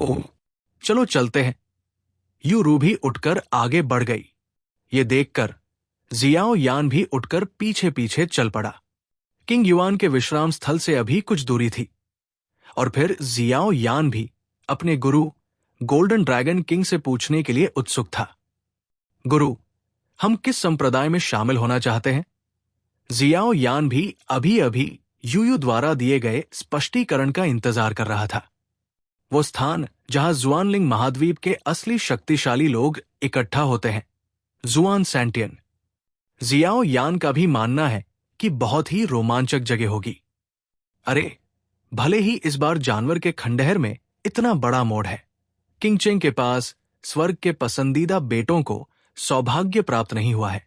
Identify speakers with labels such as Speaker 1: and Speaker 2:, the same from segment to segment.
Speaker 1: ओह, चलो चलते हैं। यू रू भी उठकर आगे बढ़ गई। ये देखकर जियाओ यान भी उठकर पीछे पीछे चल पड़ा। किंग युआन के विश्राम स्थल से अभी कुछ दूरी थी, और फिर जियाओ यान भी अपने गुरु गोल्डन ड्रैगन किंग से पूछने के लिए उत्सुक था। गुरु, हम किस संप्रदाय में शामिल होना चाहते हैं? जियाओ यान भी अभी अभी यूयू द्वारा दिए गए स्पष्टीकरण का इंतजार कर रहा था। वो स्थान जहां जुआनलिंग महाद्वीप के असली शक्तिशाली लोग इकट्ठा होते हैं, जुआन सैंटियन। जियाओ यान का भी मानना है कि बहुत ही रोमांचक जगह होगी। अरे, भले ही इस बार जानवर के खंडहर में इतना बड़ा मोड़ है। किंगचेंग के पास स्वर्ग के पसंदीदा बेटों को सौभाग्य प्राप्त नहीं हुआ है,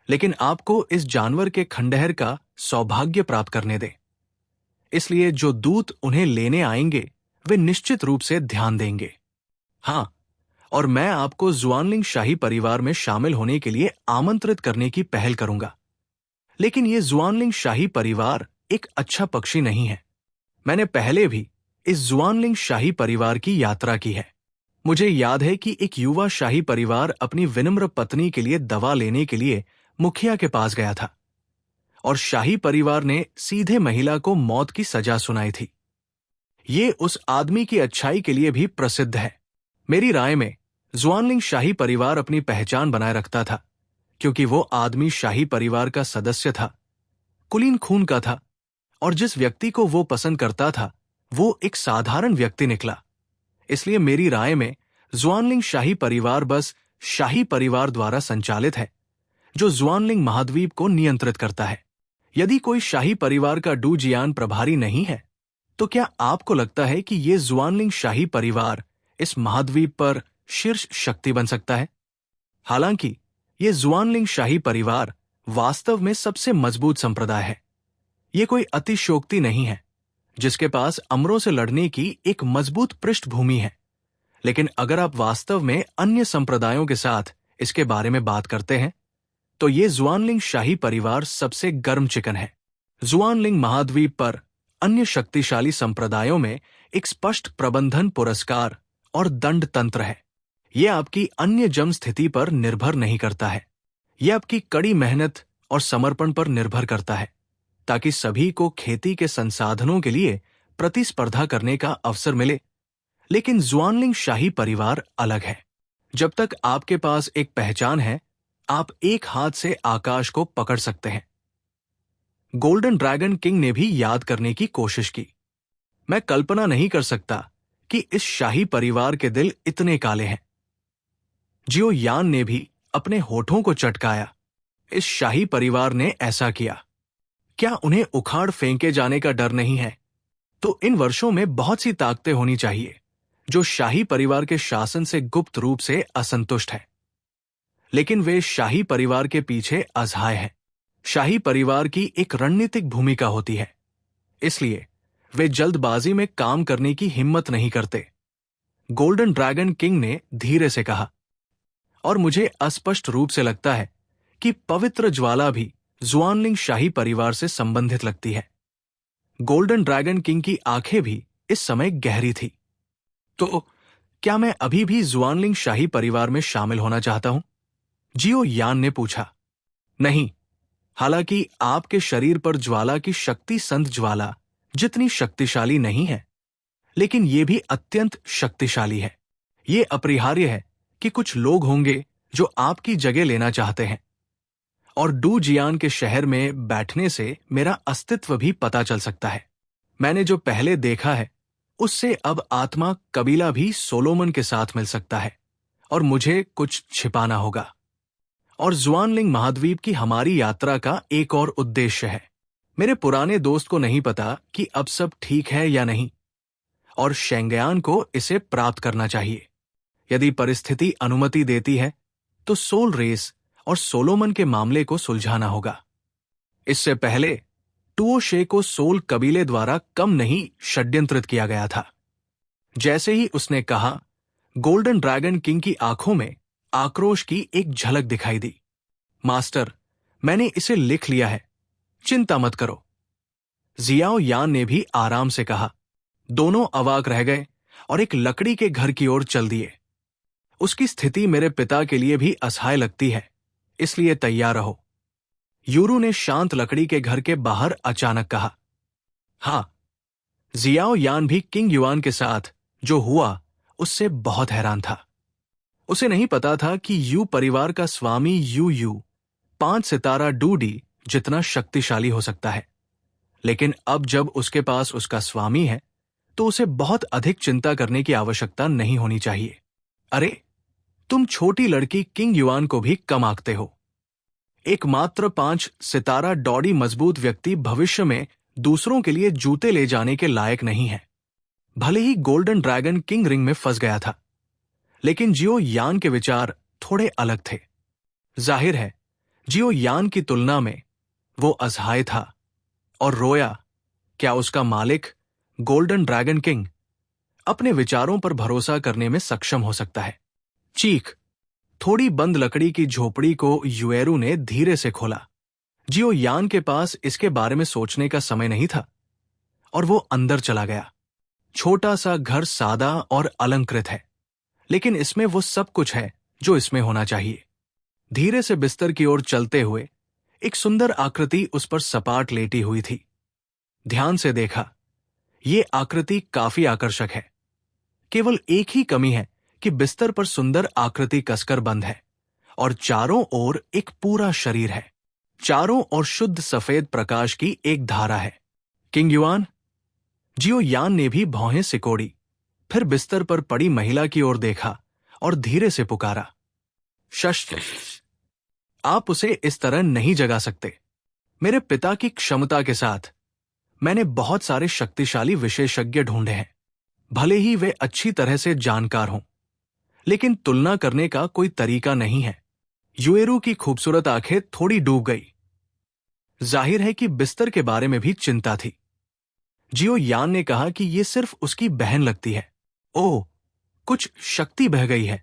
Speaker 1: लेकिन आपको इस जानवर के खंडहर का सौभाग्य प्राप्त करने दें। इसलिए जो दूत उन्हें लेने आएंगे वे निश्चित रूप से ध्यान देंगे। हाँ, और मैं आपको जुआनलिंग शाही परिवार में शामिल होने के लिए आमंत्रित करने की पहल करूंगा। लेकिन यह जुआनलिंग शाही परिवार एक अच्छा पक्षी नहीं है। मैंने पहले भी इस जुआनलिंग शाही परिवार की यात्रा की है। मुझे याद है कि एक युवा शाही परिवार अपनी विनम्र पत्नी के लिए दवा लेने के लिए मुखिया के पास गया था, और शाही परिवार ने सीधे महिला को मौत की सजा सुनाई थी। ये उस आदमी की अच्छाई के लिए भी प्रसिद्ध है। मेरी राय में जुआनलिंग शाही परिवार अपनी पहचान बनाए रखता था, क्योंकि वो आदमी शाही परिवार का सदस्य था, कुलीन खून का था, और जिस व्यक्ति को वो पसंद करता था वो एक साधारण व्यक्ति निकला। इसलिए मेरी राय में जुआनलिंग शाही परिवार बस शाही परिवार द्वारा संचालित है, जो जुआनलिंग महाद्वीप को नियंत्रित करता है। यदि कोई शाही परिवार का डूजियान प्रभारी नहीं है, तो क्या आपको लगता है कि ये जुआनलिंग शाही परिवार इस महाद्वीप पर शीर्ष शक्ति बन सकता है? हालांकि ये जुआनलिंग शाही परिवार वास्तव में सबसे मजबूत संप्रदाय है। ये कोई अतिशयोक्ति नहीं है, जिसके पास अमरों से लड़ने की एक मजबूत पृष्ठभूमि है। लेकिन अगर आप वास्तव में अन्य संप्रदायों के साथ इसके बारे में बात करते हैं, तो ये जुआनलिंग शाही परिवार सबसे गर्म चिकन है। जुआनलिंग महाद्वीप पर अन्य शक्तिशाली संप्रदायों में एक स्पष्ट प्रबंधन पुरस्कार और दंड तंत्र है। यह आपकी अन्य जम स्थिति पर निर्भर नहीं करता है। यह आपकी कड़ी मेहनत और समर्पण पर निर्भर करता है, ताकि सभी को खेती के संसाधनों के लिए प्रतिस्पर्धा करने का अवसर मिले। लेकिन जुआनलिंग शाही परिवार अलग है। जब तक आपके पास एक पहचान है, आप एक हाथ से आकाश को पकड़ सकते हैं। गोल्डन ड्रैगन किंग ने भी याद करने की कोशिश की। मैं कल्पना नहीं कर सकता कि इस शाही परिवार के दिल इतने काले हैं। जियो यान ने भी अपने होठों को चटकाया। इस शाही परिवार ने ऐसा किया। क्या उन्हें उखाड़ फेंके जाने का डर नहीं है? तो इन वर्षों में बहुत सी ताकतें होनी चाहिए जो शाही परिवार के शासन से गुप्त रूप से असंतुष्ट है, लेकिन वे शाही परिवार के पीछे असहाय हैं। शाही परिवार की एक रणनीतिक भूमिका होती है, इसलिए वे जल्दबाजी में काम करने की हिम्मत नहीं करते। गोल्डन ड्रैगन किंग ने धीरे से कहा, और मुझे अस्पष्ट रूप से लगता है कि पवित्र ज्वाला भी जुआनलिंग शाही परिवार से संबंधित लगती है। गोल्डन ड्रैगन किंग की आंखें भी इस समय गहरी थी। तो क्या मैं अभी भी जुआनलिंग शाही परिवार में शामिल होना चाहता हूं? जियो यान ने पूछा। नहीं, हालांकि आपके शरीर पर ज्वाला की शक्ति संत ज्वाला जितनी शक्तिशाली नहीं है, लेकिन यह भी अत्यंत शक्तिशाली है। यह अपरिहार्य है कि कुछ लोग होंगे जो आपकी जगह लेना चाहते हैं, और डू जियान के शहर में बैठने से मेरा अस्तित्व भी पता चल सकता है। मैंने जो पहले देखा है उससे अब आत्मा कबीला भी सोलोमन के साथ मिल सकता है, और मुझे कुछ छिपाना होगा। और जुआनलिंग महाद्वीप की हमारी यात्रा का एक और उद्देश्य है। मेरे पुराने दोस्त को नहीं पता कि अब सब ठीक है या नहीं, और शेंगयान को इसे प्राप्त करना चाहिए। यदि परिस्थिति अनुमति देती है तो सोल रेस और सोलोमन के मामले को सुलझाना होगा। इससे पहले टुओशे को सोल कबीले द्वारा कम नहीं षड्यंत्रित किया गया था। जैसे ही उसने कहा, गोल्डन ड्रैगन किंग की आंखों में आक्रोश की एक झलक दिखाई दी। मास्टर, मैंने इसे लिख लिया है, चिंता मत करो। जियाओ यान ने भी आराम से कहा। दोनों अवाक रह गए और एक लकड़ी के घर की ओर चल दिए। उसकी स्थिति मेरे पिता के लिए भी असहाय लगती है, इसलिए तैयार रहो। यूरू ने शांत लकड़ी के घर के बाहर अचानक कहा। हाँ, जियाओ यान भी किंग युआन के साथ जो हुआ उससे बहुत हैरान था। उसे नहीं पता था कि यू परिवार का स्वामी यू 5 सितारा डूडी जितना शक्तिशाली हो सकता है। लेकिन अब जब उसके पास उसका स्वामी है तो उसे बहुत अधिक चिंता करने की आवश्यकता नहीं होनी चाहिए। अरे, तुम छोटी लड़की किंग युआन को भी कम आंकते हो। एकमात्र 5 सितारा डॉडी मजबूत व्यक्ति भविष्य में दूसरों के लिए जूते ले जाने के लायक नहीं है। भले ही गोल्डन ड्रैगन किंग रिंग में फंस गया था, लेकिन जियो यान के विचार थोड़े अलग थे। जाहिर है, जियो यान की तुलना में वो असहाय था और रोया। क्या उसका मालिक गोल्डन ड्रैगन किंग अपने विचारों पर भरोसा करने में सक्षम हो सकता है? चीख। थोड़ी बंद लकड़ी की झोपड़ी को युएरू ने धीरे से खोला। जियो यान के पास इसके बारे में सोचने का समय नहीं था और वो अंदर चला गया। छोटा सा घर सादा और अलंकृत है, लेकिन इसमें वो सब कुछ है जो इसमें होना चाहिए। धीरे से बिस्तर की ओर चलते हुए एक सुंदर आकृति उस पर सपाट लेटी हुई थी। ध्यान से देखा, ये आकृति काफी आकर्षक है। केवल एक ही कमी है कि बिस्तर पर सुंदर आकृति कसकर बंद है और चारों ओर एक पूरा शरीर है। चारों ओर शुद्ध सफेद प्रकाश की एक धारा है। King yuan. जियो यान ने भी भौहें सिकोड़ी, फिर बिस्तर पर पड़ी महिला की ओर देखा और धीरे से पुकारा। शश, आप उसे इस तरह नहीं जगा सकते। मेरे पिता की क्षमता के साथ मैंने बहुत सारे शक्तिशाली विशेषज्ञ ढूंढे हैं। भले ही वे अच्छी तरह से जानकार हों, लेकिन तुलना करने का कोई तरीका नहीं है। युएरू की खूबसूरत आंखें थोड़ी डूब गई। जाहिर है कि बिस्तर के बारे में भी चिंता थी। जियो यान ने कहा कि यह सिर्फ उसकी बहन लगती है। ओह, कुछ शक्ति बह गई है।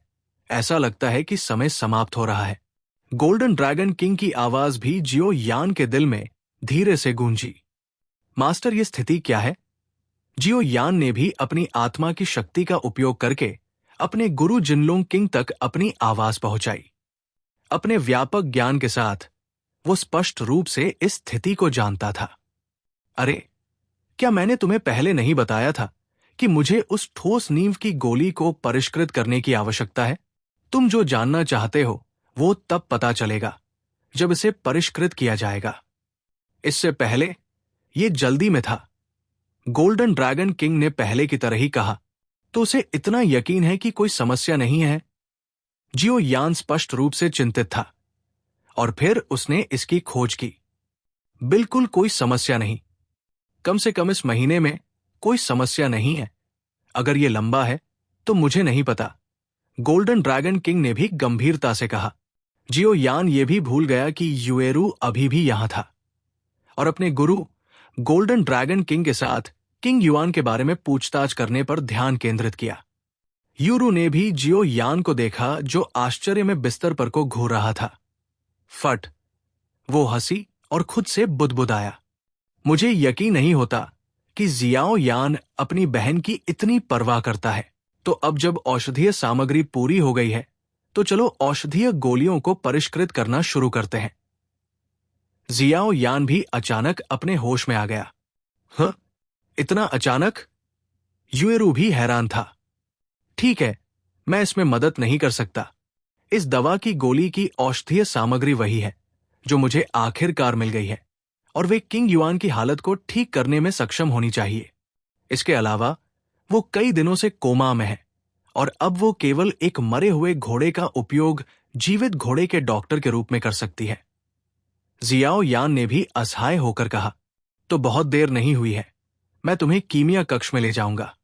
Speaker 1: ऐसा लगता है कि समय समाप्त हो रहा है। गोल्डन ड्रैगन किंग की आवाज भी जियो यान के दिल में धीरे से गूंजी। मास्टर, ये स्थिति क्या है? जियो यान ने भी अपनी आत्मा की शक्ति का उपयोग करके अपने गुरु जिनलोंग किंग तक अपनी आवाज पहुंचाई। अपने व्यापक ज्ञान के साथ वो स्पष्ट रूप से इस स्थिति को जानता था। अरे, क्या मैंने तुम्हें पहले नहीं बताया था कि मुझे उस ठोस नींव की गोली को परिष्कृत करने की आवश्यकता है? तुम जो जानना चाहते हो वो तब पता चलेगा जब इसे परिष्कृत किया जाएगा। इससे पहले ये जल्दी में था। गोल्डन ड्रैगन किंग ने पहले की तरह ही कहा, तो उसे इतना यकीन है कि कोई समस्या नहीं है। जियो यान स्पष्ट रूप से चिंतित था और फिर उसने इसकी खोज की। बिल्कुल कोई समस्या नहीं। कम से कम इस महीने में कोई समस्या नहीं है। अगर ये लंबा है तो मुझे नहीं पता। गोल्डन ड्रैगन किंग ने भी गंभीरता से कहा। जियो यान ये भी भूल गया कि युएरू अभी भी यहां था और अपने गुरु गोल्डन ड्रैगन किंग के साथ किंग युआन के बारे में पूछताछ करने पर ध्यान केंद्रित किया। यूरू ने भी जियो यान को देखा जो आश्चर्य में बिस्तर पर को घूर रहा था। फट, वो हंसी और खुद से बुदबुदाया। मुझे यकीन नहीं होता कि जियाओ यान अपनी बहन की इतनी परवाह करता है। तो अब जब औषधीय सामग्री पूरी हो गई है तो चलो औषधीय गोलियों को परिष्कृत करना शुरू करते हैं। जियाओ यान भी अचानक अपने होश में आ गया। हाँ, इतना अचानक? युएरू भी हैरान था। ठीक है, मैं इसमें मदद नहीं कर सकता। इस दवा की गोली की औषधीय सामग्री वही है जो मुझे आखिरकार मिल गई है और वे किंग युआन की हालत को ठीक करने में सक्षम होनी चाहिए। इसके अलावा वो कई दिनों से कोमा में है और अब वो केवल एक मरे हुए घोड़े का उपयोग जीवित घोड़े के डॉक्टर के रूप में कर सकती है। जियाओ यान ने भी असहाय होकर कहा, तो बहुत देर नहीं हुई है, मैं तुम्हें कीमिया कक्ष में ले जाऊंगा।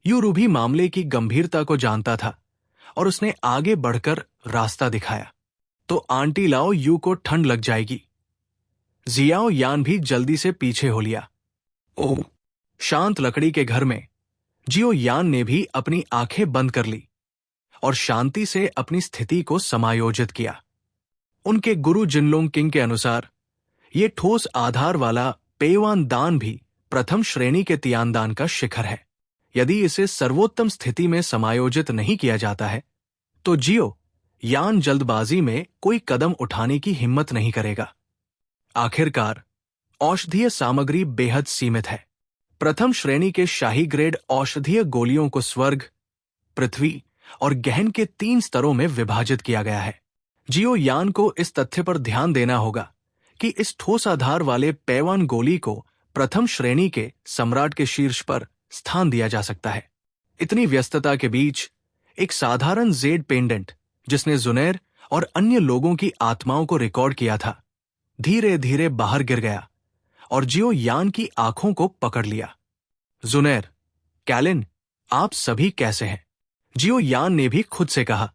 Speaker 1: यूरू भी मामले की गंभीरता को जानता था और उसने आगे बढ़कर रास्ता दिखाया। तो आंटी लाओ यू को ठंड लग जाएगी। जियाओ यान भी जल्दी से पीछे हो लिया। ओह, शांत लकड़ी के घर में जियो यान ने भी अपनी आंखें बंद कर ली और शांति से अपनी स्थिति को समायोजित किया। उनके गुरु जिनलोंग किंग के अनुसार ये ठोस आधार वाला पेवान दान भी प्रथम श्रेणी के तियानदान का शिखर है। यदि इसे सर्वोत्तम स्थिति में समायोजित नहीं किया जाता है तो जियो यान जल्दबाजी में कोई कदम उठाने की हिम्मत नहीं करेगा। आखिरकार औषधीय सामग्री बेहद सीमित है। प्रथम श्रेणी के शाही ग्रेड औषधीय गोलियों को स्वर्ग, पृथ्वी और गहन के 3 स्तरों में विभाजित किया गया है। जियो यान को इस तथ्य पर ध्यान देना होगा कि इस ठोस आधार वाले पैवान गोली को प्रथम श्रेणी के सम्राट के शीर्ष पर स्थान दिया जा सकता है। इतनी व्यस्तता के बीच एक साधारण जेड पेंडेंट जिसने जुनैर और अन्य लोगों की आत्माओं को रिकॉर्ड किया था, धीरे धीरे बाहर गिर गया और जियो यान की आंखों को पकड़ लिया। जुनैर, कैलिन, आप सभी कैसे हैं? जियो यान ने भी खुद से कहा।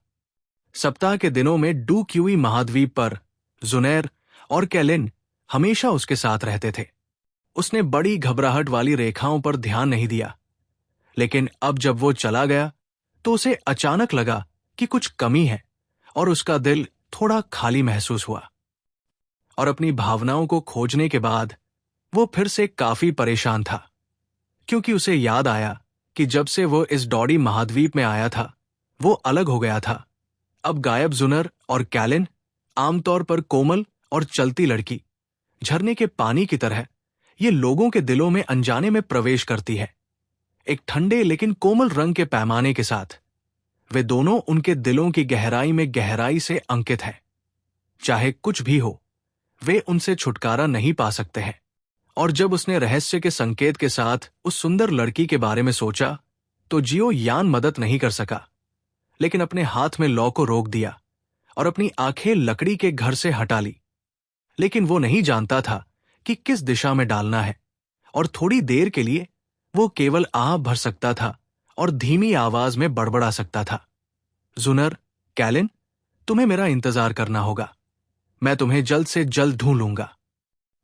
Speaker 1: सप्ताह के दिनों में डू क्यूई महाद्वीप पर जुनैर और कैलिन हमेशा उसके साथ रहते थे। उसने बड़ी घबराहट वाली रेखाओं पर ध्यान नहीं दिया, लेकिन अब जब वो चला गया तो उसे अचानक लगा कि कुछ कमी है और उसका दिल थोड़ा खाली महसूस हुआ। और अपनी भावनाओं को खोजने के बाद वो फिर से काफी परेशान था, क्योंकि उसे याद आया कि जब से वो इस डॉडी महाद्वीप में आया था वो अलग हो गया था। अब गायब जुनर और कैलिन, आमतौर पर कोमल और चलती लड़की, झरने के पानी की तरह ये लोगों के दिलों में अनजाने में प्रवेश करती है, एक ठंडे लेकिन कोमल रंग के पैमाने के साथ। वे दोनों उनके दिलों की गहराई में गहराई से अंकित हैं। चाहे कुछ भी हो, वे उनसे छुटकारा नहीं पा सकते हैं। और जब उसने रहस्य के संकेत के साथ उस सुंदर लड़की के बारे में सोचा तो जियो यान मदद नहीं कर सका, लेकिन अपने हाथ में लौ को रोक दिया और अपनी आंखें लकड़ी के घर से हटा ली। लेकिन वो नहीं जानता था कि किस दिशा में डालना है, और थोड़ी देर के लिए वो केवल आह भर सकता था और धीमी आवाज में बड़बड़ा सकता था। जुनर, कैलिन, तुम्हें मेरा इंतजार करना होगा। मैं तुम्हें जल्द से जल्द ढूंढ लूंगा।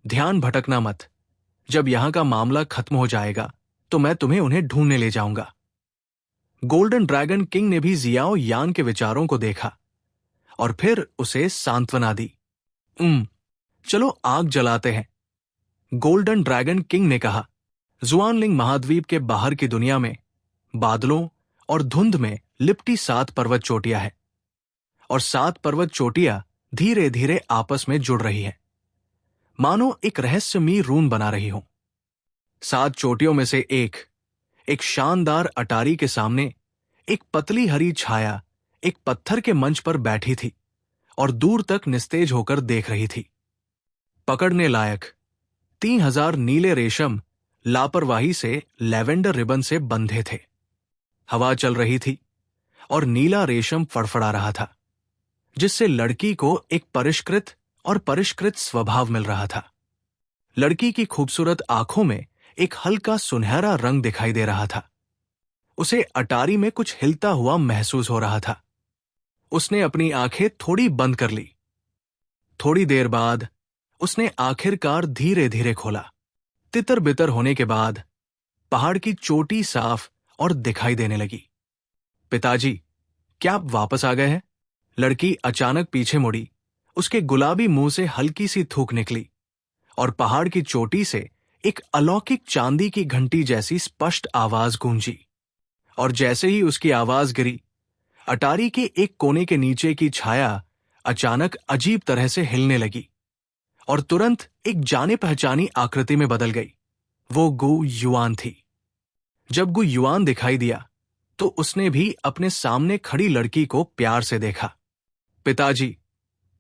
Speaker 1: ध्यान भटकना मत। जब यहां का मामला खत्म हो जाएगा तो मैं तुम्हें उन्हें ढूंढने ले जाऊंगा। गोल्डन ड्रैगन किंग ने भी जियाओ यान के विचारों को देखा और फिर उसे सांत्वना दी। चलो आग जलाते हैं, गोल्डन ड्रैगन किंग ने कहा। जुआनलिंग महाद्वीप के बाहर की दुनिया में बादलों और धुंध में लिपटी 7 पर्वत चोटियां हैं, और 7 पर्वत चोटियां धीरे धीरे आपस में जुड़ रही हैं, मानो एक रहस्यमयी रून बना रही हो। 7 चोटियों में से एक शानदार अटारी के सामने एक पतली हरी छाया एक पत्थर के मंच पर बैठी थी और दूर तक निस्तेज होकर देख रही थी। पकड़ने लायक 3000 नीले रेशम लापरवाही से लैवेंडर रिबन से बंधे थे। हवा चल रही थी और नीला रेशम फड़फड़ा रहा था, जिससे लड़की को एक परिष्कृत स्वभाव मिल रहा था। लड़की की खूबसूरत आंखों में एक हल्का सुनहरा रंग दिखाई दे रहा था। उसे अटारी में कुछ हिलता हुआ महसूस हो रहा था। उसने अपनी आंखें थोड़ी बंद कर ली। थोड़ी देर बाद उसने आखिरकार धीरे धीरे खोला। तितर बितर होने के बाद पहाड़ की चोटी साफ और दिखाई देने लगी। पिताजी, क्या आप वापस आ गए हैं? लड़की अचानक पीछे मुड़ी। उसके गुलाबी मुंह से हल्की सी थूक निकली और पहाड़ की चोटी से एक अलौकिक चांदी की घंटी जैसी स्पष्ट आवाज गूंजी। और जैसे ही उसकी आवाज गिरी, अटारी के एक कोने के नीचे की छाया अचानक अजीब तरह से हिलने लगी और तुरंत एक जाने पहचानी आकृति में बदल गई। वो गु युआन थी। जब गु युआन दिखाई दिया तो उसने भी अपने सामने खड़ी लड़की को प्यार से देखा। पिताजी,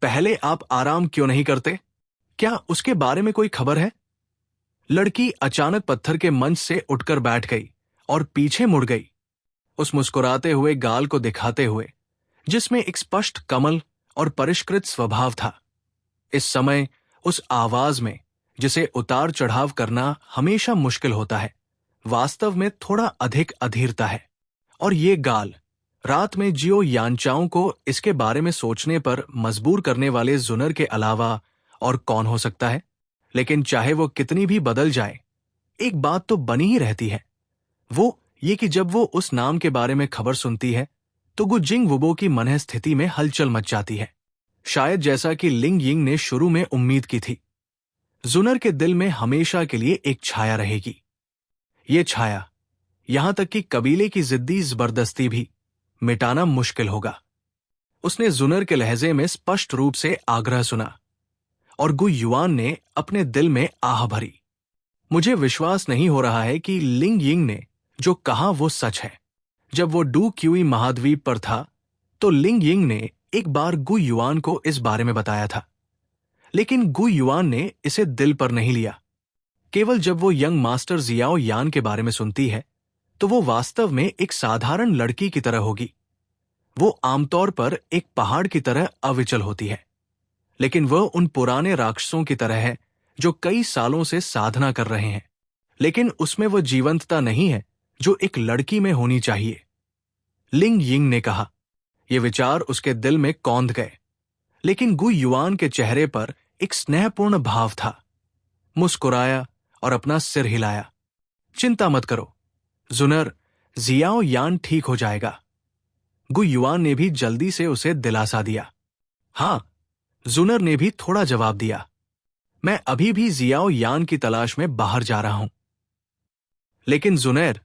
Speaker 1: पहले आप आराम क्यों नहीं करते? क्या उसके बारे में कोई खबर है? लड़की अचानक पत्थर के मंच से उठकर बैठ गई और पीछे मुड़ गई, उस मुस्कुराते हुए गाल को दिखाते हुए जिसमें एक स्पष्ट कमल और परिष्कृत स्वभाव था। इस समय उस आवाज में, जिसे उतार चढ़ाव करना हमेशा मुश्किल होता है, वास्तव में थोड़ा अधिक अधीरता है। और ये गाल रात में जियो यानचाओं को इसके बारे में सोचने पर मजबूर करने वाले जुनर के अलावा और कौन हो सकता है? लेकिन चाहे वो कितनी भी बदल जाए, एक बात तो बनी ही रहती है, वो ये कि जब वो उस नाम के बारे में खबर सुनती है तो गु जिंग वुबो की मनः स्थिति में हलचल मच जाती है, शायद जैसा कि लिंग यिंग ने शुरू में उम्मीद की थी। जुनर के दिल में हमेशा के लिए एक छाया रहेगी। ये छाया, यहां तक कि कबीले की जिद्दी जबरदस्ती भी मिटाना मुश्किल होगा। उसने जुनर के लहजे में स्पष्ट रूप से आग्रह सुना और गु युआन ने अपने दिल में आह भरी। मुझे विश्वास नहीं हो रहा है कि लिंग यिंग ने जो कहा वो सच है। जब वो डू क्यूई महाद्वीप पर था तो लिंग यिंग ने एक बार गु युआन को इस बारे में बताया था, लेकिन गु युआन ने इसे दिल पर नहीं लिया। केवल जब वो यंग मास्टर जियाओ यान के बारे में सुनती है तो वो वास्तव में एक साधारण लड़की की तरह होगी। वो आमतौर पर एक पहाड़ की तरह अविचल होती है, लेकिन वह उन पुराने राक्षसों की तरह है जो कई सालों से साधना कर रहे हैं, लेकिन उसमें वह जीवंतता नहीं है जो एक लड़की में होनी चाहिए। लिंग यिंग ने कहा। ये विचार उसके दिल में कौंध गए, लेकिन गु युआन के चेहरे पर एक स्नेहपूर्ण भाव था। मुस्कुराया और अपना सिर हिलाया। चिंता मत करो जुनर, जियाओ यान ठीक हो जाएगा। गु युआन ने भी जल्दी से उसे दिलासा दिया। हाँ, जुनर ने भी थोड़ा जवाब दिया। मैं अभी भी जियाओ यान की तलाश में बाहर जा रहा हूं। लेकिन जुनैर,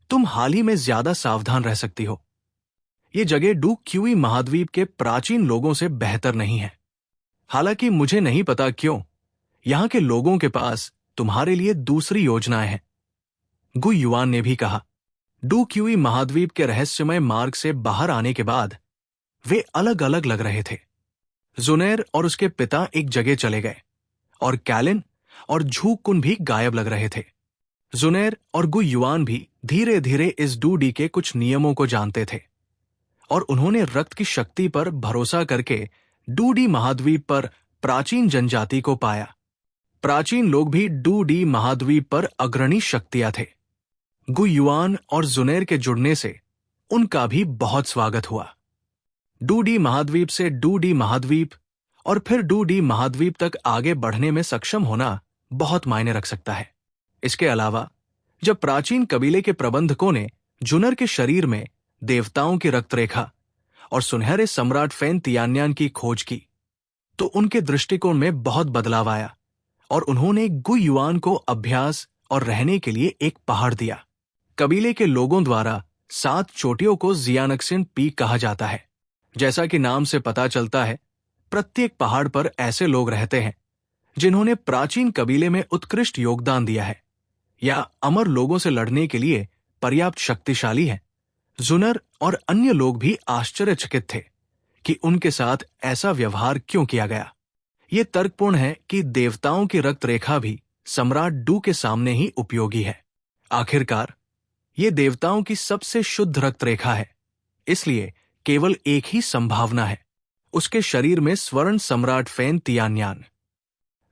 Speaker 1: तुम हाल ही में ज्यादा सावधान रह सकती हो। ये जगह डू क्यूई महाद्वीप के प्राचीन लोगों से बेहतर नहीं है। हालांकि मुझे नहीं पता क्यों यहां के लोगों के पास तुम्हारे लिए दूसरी योजनाएं हैं। गु युआन ने भी कहा। डू क्यूई महाद्वीप के रहस्यमय मार्ग से बाहर आने के बाद वे अलग अलग लग रहे थे। जुनैर और उसके पिता एक जगह चले गए और कैलिन और झू कुन भी गायब लग रहे थे। जुनैर और गु युआन भी धीरे धीरे इस डूडी के कुछ नियमों को जानते थे और उन्होंने रक्त की शक्ति पर भरोसा करके डूडी महाद्वीप पर प्राचीन जनजाति को पाया। प्राचीन लोग भी डूडी महाद्वीप पर अग्रणी शक्तियां थे। गु युआन और जुनैर के जुड़ने से उनका भी बहुत स्वागत हुआ। डूडी महाद्वीप से डूडी महाद्वीप और फिर डूडी महाद्वीप तक आगे बढ़ने में सक्षम होना बहुत मायने रख सकता है। इसके अलावा जब प्राचीन कबीले के प्रबंधकों ने जुनर के शरीर में देवताओं की रक्तरेखा और सुनहरे सम्राट फैन तियान्यान की खोज की तो उनके दृष्टिकोण में बहुत बदलाव आया और उन्होंने गु युआन को अभ्यास और रहने के लिए एक पहाड़ दिया। कबीले के लोगों द्वारा 7 चोटियों को जियानक्सिन पीक कहा जाता है। जैसा कि नाम से पता चलता है, प्रत्येक पहाड़ पर ऐसे लोग रहते हैं जिन्होंने प्राचीन कबीले में उत्कृष्ट योगदान दिया है या अमर लोगों से लड़ने के लिए पर्याप्त शक्तिशाली हैं। जुनर और अन्य लोग भी आश्चर्यचकित थे कि उनके साथ ऐसा व्यवहार क्यों किया गया। ये तर्कपूर्ण है कि देवताओं की रक्त रेखा भी सम्राट डू के सामने ही उपयोगी है। आखिरकार ये देवताओं की सबसे शुद्ध रक्त रेखा है, इसलिए केवल एक ही संभावना है, उसके शरीर में स्वर्ण सम्राट फैन तियान्यान।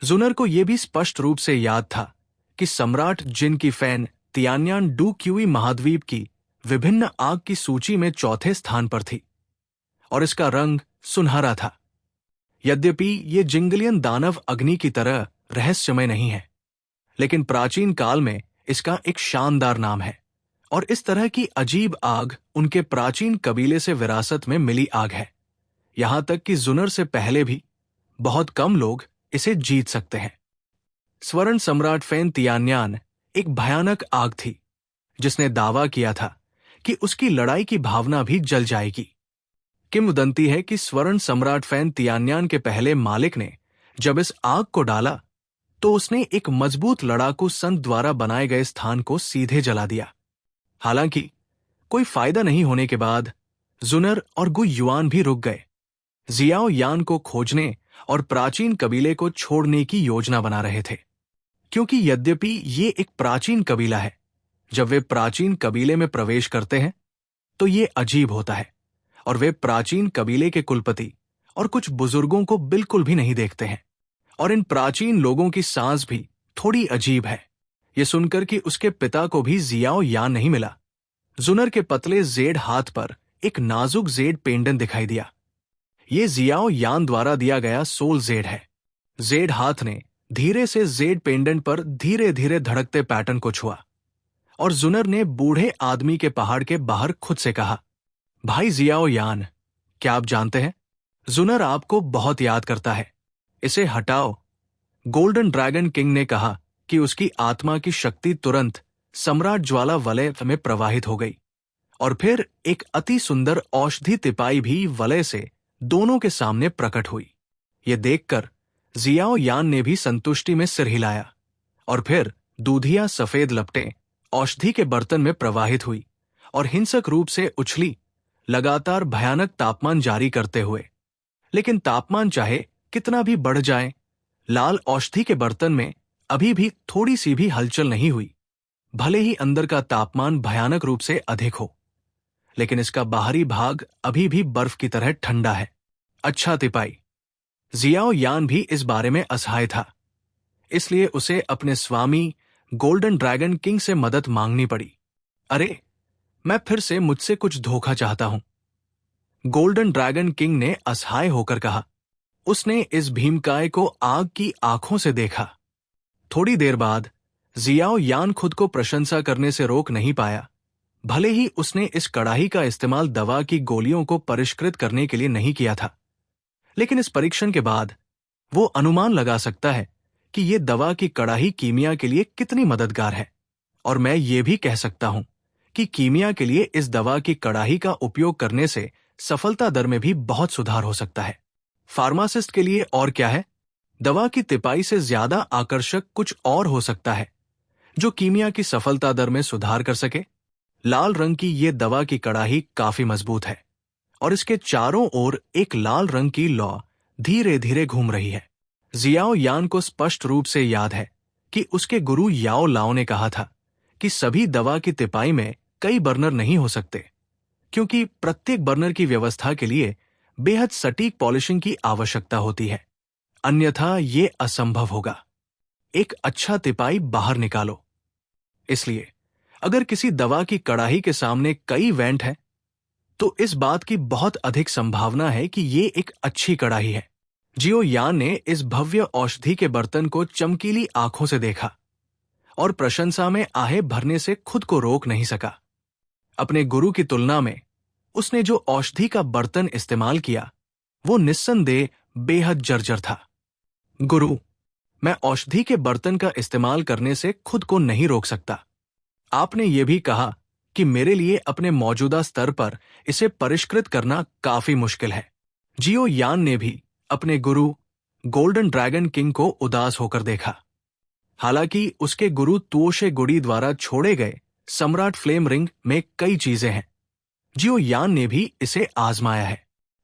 Speaker 1: जुनर को यह भी स्पष्ट रूप से याद था कि सम्राट जिन की फैन तियान्यान डू क्यूई महाद्वीप की विभिन्न आग की सूची में चौथे स्थान पर थी और इसका रंग सुनहरा था। यद्यपि ये जिंगलियन दानव अग्नि की तरह रहस्यमय नहीं है, लेकिन प्राचीन काल में इसका एक शानदार नाम है और इस तरह की अजीब आग उनके प्राचीन कबीले से विरासत में मिली आग है। यहां तक कि जुनर से पहले भी बहुत कम लोग इसे जीत सकते हैं। स्वर्ण सम्राट फैन तियान्यान एक भयानक आग थी जिसने दावा किया था कि उसकी लड़ाई की भावना भी जल जाएगी। किंवदंती है कि स्वर्ण सम्राट फैन तियान्यान के पहले मालिक ने जब इस आग को डाला तो उसने एक मजबूत लड़ाकू संत द्वारा बनाए गए स्थान को सीधे जला दिया। हालांकि कोई फायदा नहीं होने के बाद जुनर और गु युआन भी रुक गए। जियाओ यान को खोजने और प्राचीन कबीले को छोड़ने की योजना बना रहे थे, क्योंकि यद्यपि ये एक प्राचीन कबीला है, जब वे प्राचीन कबीले में प्रवेश करते हैं तो ये अजीब होता है और वे प्राचीन कबीले के कुलपति और कुछ बुजुर्गों को बिल्कुल भी नहीं देखते हैं। और इन प्राचीन लोगों की सांस भी थोड़ी अजीब है। ये सुनकर कि उसके पिता को भी जियाओ यान नहीं मिला, जुनर के पतले जेड हाथ पर एक नाजुक जेड पेंडेंट दिखाई दिया। ये जियाओ यान द्वारा दिया गया सोल जेड है। जेड हाथ ने धीरे से जेड पेंडेंट पर धीरे धीरे धड़कते पैटर्न को छुआ और जुनर ने बूढ़े आदमी के पहाड़ के बाहर खुद से कहा, भाई जियाओ यान, क्या आप जानते हैं, जुनर आपको बहुत याद करता है, इसे हटाओ। गोल्डन ड्रैगन किंग ने कहा कि उसकी आत्मा की शक्ति तुरंत सम्राट ज्वाला वलय में प्रवाहित हो गई और फिर एक अति सुंदर औषधि तिपाई भी वलय से दोनों के सामने प्रकट हुई। ये देखकर जियाओ यान ने भी संतुष्टि में सिर हिलाया और फिर दूधिया सफेद लपटें औषधि के बर्तन में प्रवाहित हुई और हिंसक रूप से उछली, लगातार भयानक तापमान जारी करते हुए। लेकिन तापमान चाहे कितना भी बढ़ जाए, लाल औषधि के बर्तन में अभी भी थोड़ी सी भी हलचल नहीं हुई। भले ही अंदर का तापमान भयानक रूप से अधिक हो, लेकिन इसका बाहरी भाग अभी भी बर्फ की तरह ठंडा है। अच्छा तिपाई। जियाओ यान भी इस बारे में असहाय था, इसलिए उसे अपने स्वामी गोल्डन ड्रैगन किंग से मदद मांगनी पड़ी। अरे, मैं फिर से मुझसे कुछ धोखा चाहता हूं, गोल्डन ड्रैगन किंग ने असहाय होकर कहा। उसने इस भीमकाय को आग की आंखों से देखा। थोड़ी देर बाद जियाओ यान खुद को प्रशंसा करने से रोक नहीं पाया। भले ही उसने इस कड़ाही का इस्तेमाल दवा की गोलियों को परिष्कृत करने के लिए नहीं किया था, लेकिन इस परीक्षण के बाद वो अनुमान लगा सकता है कि ये दवा की कड़ाही कीमिया के लिए कितनी मददगार है। और मैं ये भी कह सकता हूं कि कीमिया के लिए इस दवा की कड़ाही का उपयोग करने से सफलता दर में भी बहुत सुधार हो सकता है। फार्मासिस्ट के लिए और क्या है, दवा की तिपाई से ज्यादा आकर्षक कुछ और हो सकता है जो कीमिया की सफलता दर में सुधार कर सके। लाल रंग की ये दवा की कड़ाही काफी मजबूत है और इसके चारों ओर एक लाल रंग की लौ धीरे धीरे घूम रही है। जियाओ यान को स्पष्ट रूप से याद है कि उसके गुरु याओ लाओ ने कहा था कि सभी दवा की तिपाई में कई बर्नर नहीं हो सकते, क्योंकि प्रत्येक बर्नर की व्यवस्था के लिए बेहद सटीक पॉलिशिंग की आवश्यकता होती है, अन्यथा ये असंभव होगा। एक अच्छा तिपाई बाहर निकालो। इसलिए अगर किसी दवा की कड़ाही के सामने कई वेंट हैं, तो इस बात की बहुत अधिक संभावना है कि ये एक अच्छी कड़ाही है। जियो यान ने इस भव्य औषधि के बर्तन को चमकीली आंखों से देखा और प्रशंसा में आहें भरने से खुद को रोक नहीं सका। अपने गुरु की तुलना में उसने जो औषधि का बर्तन इस्तेमाल किया वो निस्संदेह बेहद जर्जर था। गुरु, मैं औषधि के बर्तन का इस्तेमाल करने से खुद को नहीं रोक सकता। आपने ये भी कहा कि मेरे लिए अपने मौजूदा स्तर पर इसे परिष्कृत करना काफी मुश्किल है। जियो यान ने भी अपने गुरु गोल्डन ड्रैगन किंग को उदास होकर देखा। हालांकि उसके गुरु तुओशे गुडी द्वारा छोड़े गए सम्राट फ्लेम रिंग में कई चीजें हैं, जियो यान ने भी इसे आजमाया है।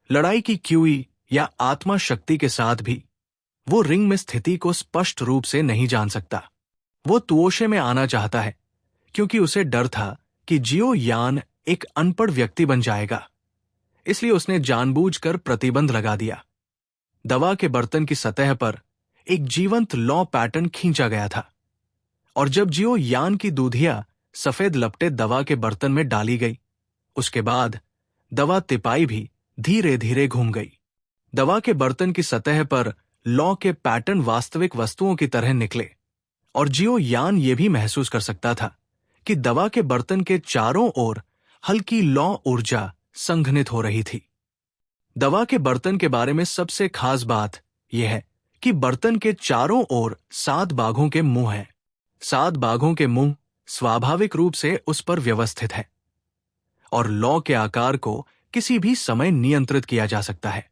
Speaker 1: लड़ाई की क्यूई या आत्मा शक्ति के साथ भी वो रिंग में स्थिति को स्पष्ट रूप से नहीं जान सकता। वो तुओशे में आना चाहता है क्योंकि उसे डर था कि जियो यान एक अनपढ़ व्यक्ति बन जाएगा, इसलिए उसने जानबूझकर प्रतिबंध लगा दिया। दवा के बर्तन की सतह पर एक जीवंत लौ पैटर्न खींचा गया था और जब जियो यान की दूधिया सफेद लपटे दवा के बर्तन में डाली गई, उसके बाद दवा तिपाई भी धीरे धीरे घूम गई। दवा के बर्तन की सतह पर लौ के पैटर्न वास्तविक वस्तुओं की तरह निकले और जियो यान ये भी महसूस कर सकता था कि दवा के बर्तन के चारों ओर हल्की लौ ऊर्जा संघनित हो रही थी। दवा के बर्तन के बारे में सबसे खास बात यह है कि बर्तन के चारों ओर 7 बाघों के मुंह हैं। 7 बाघों के मुंह स्वाभाविक रूप से उस पर व्यवस्थित है और लौ के आकार को किसी भी समय नियंत्रित किया जा सकता है।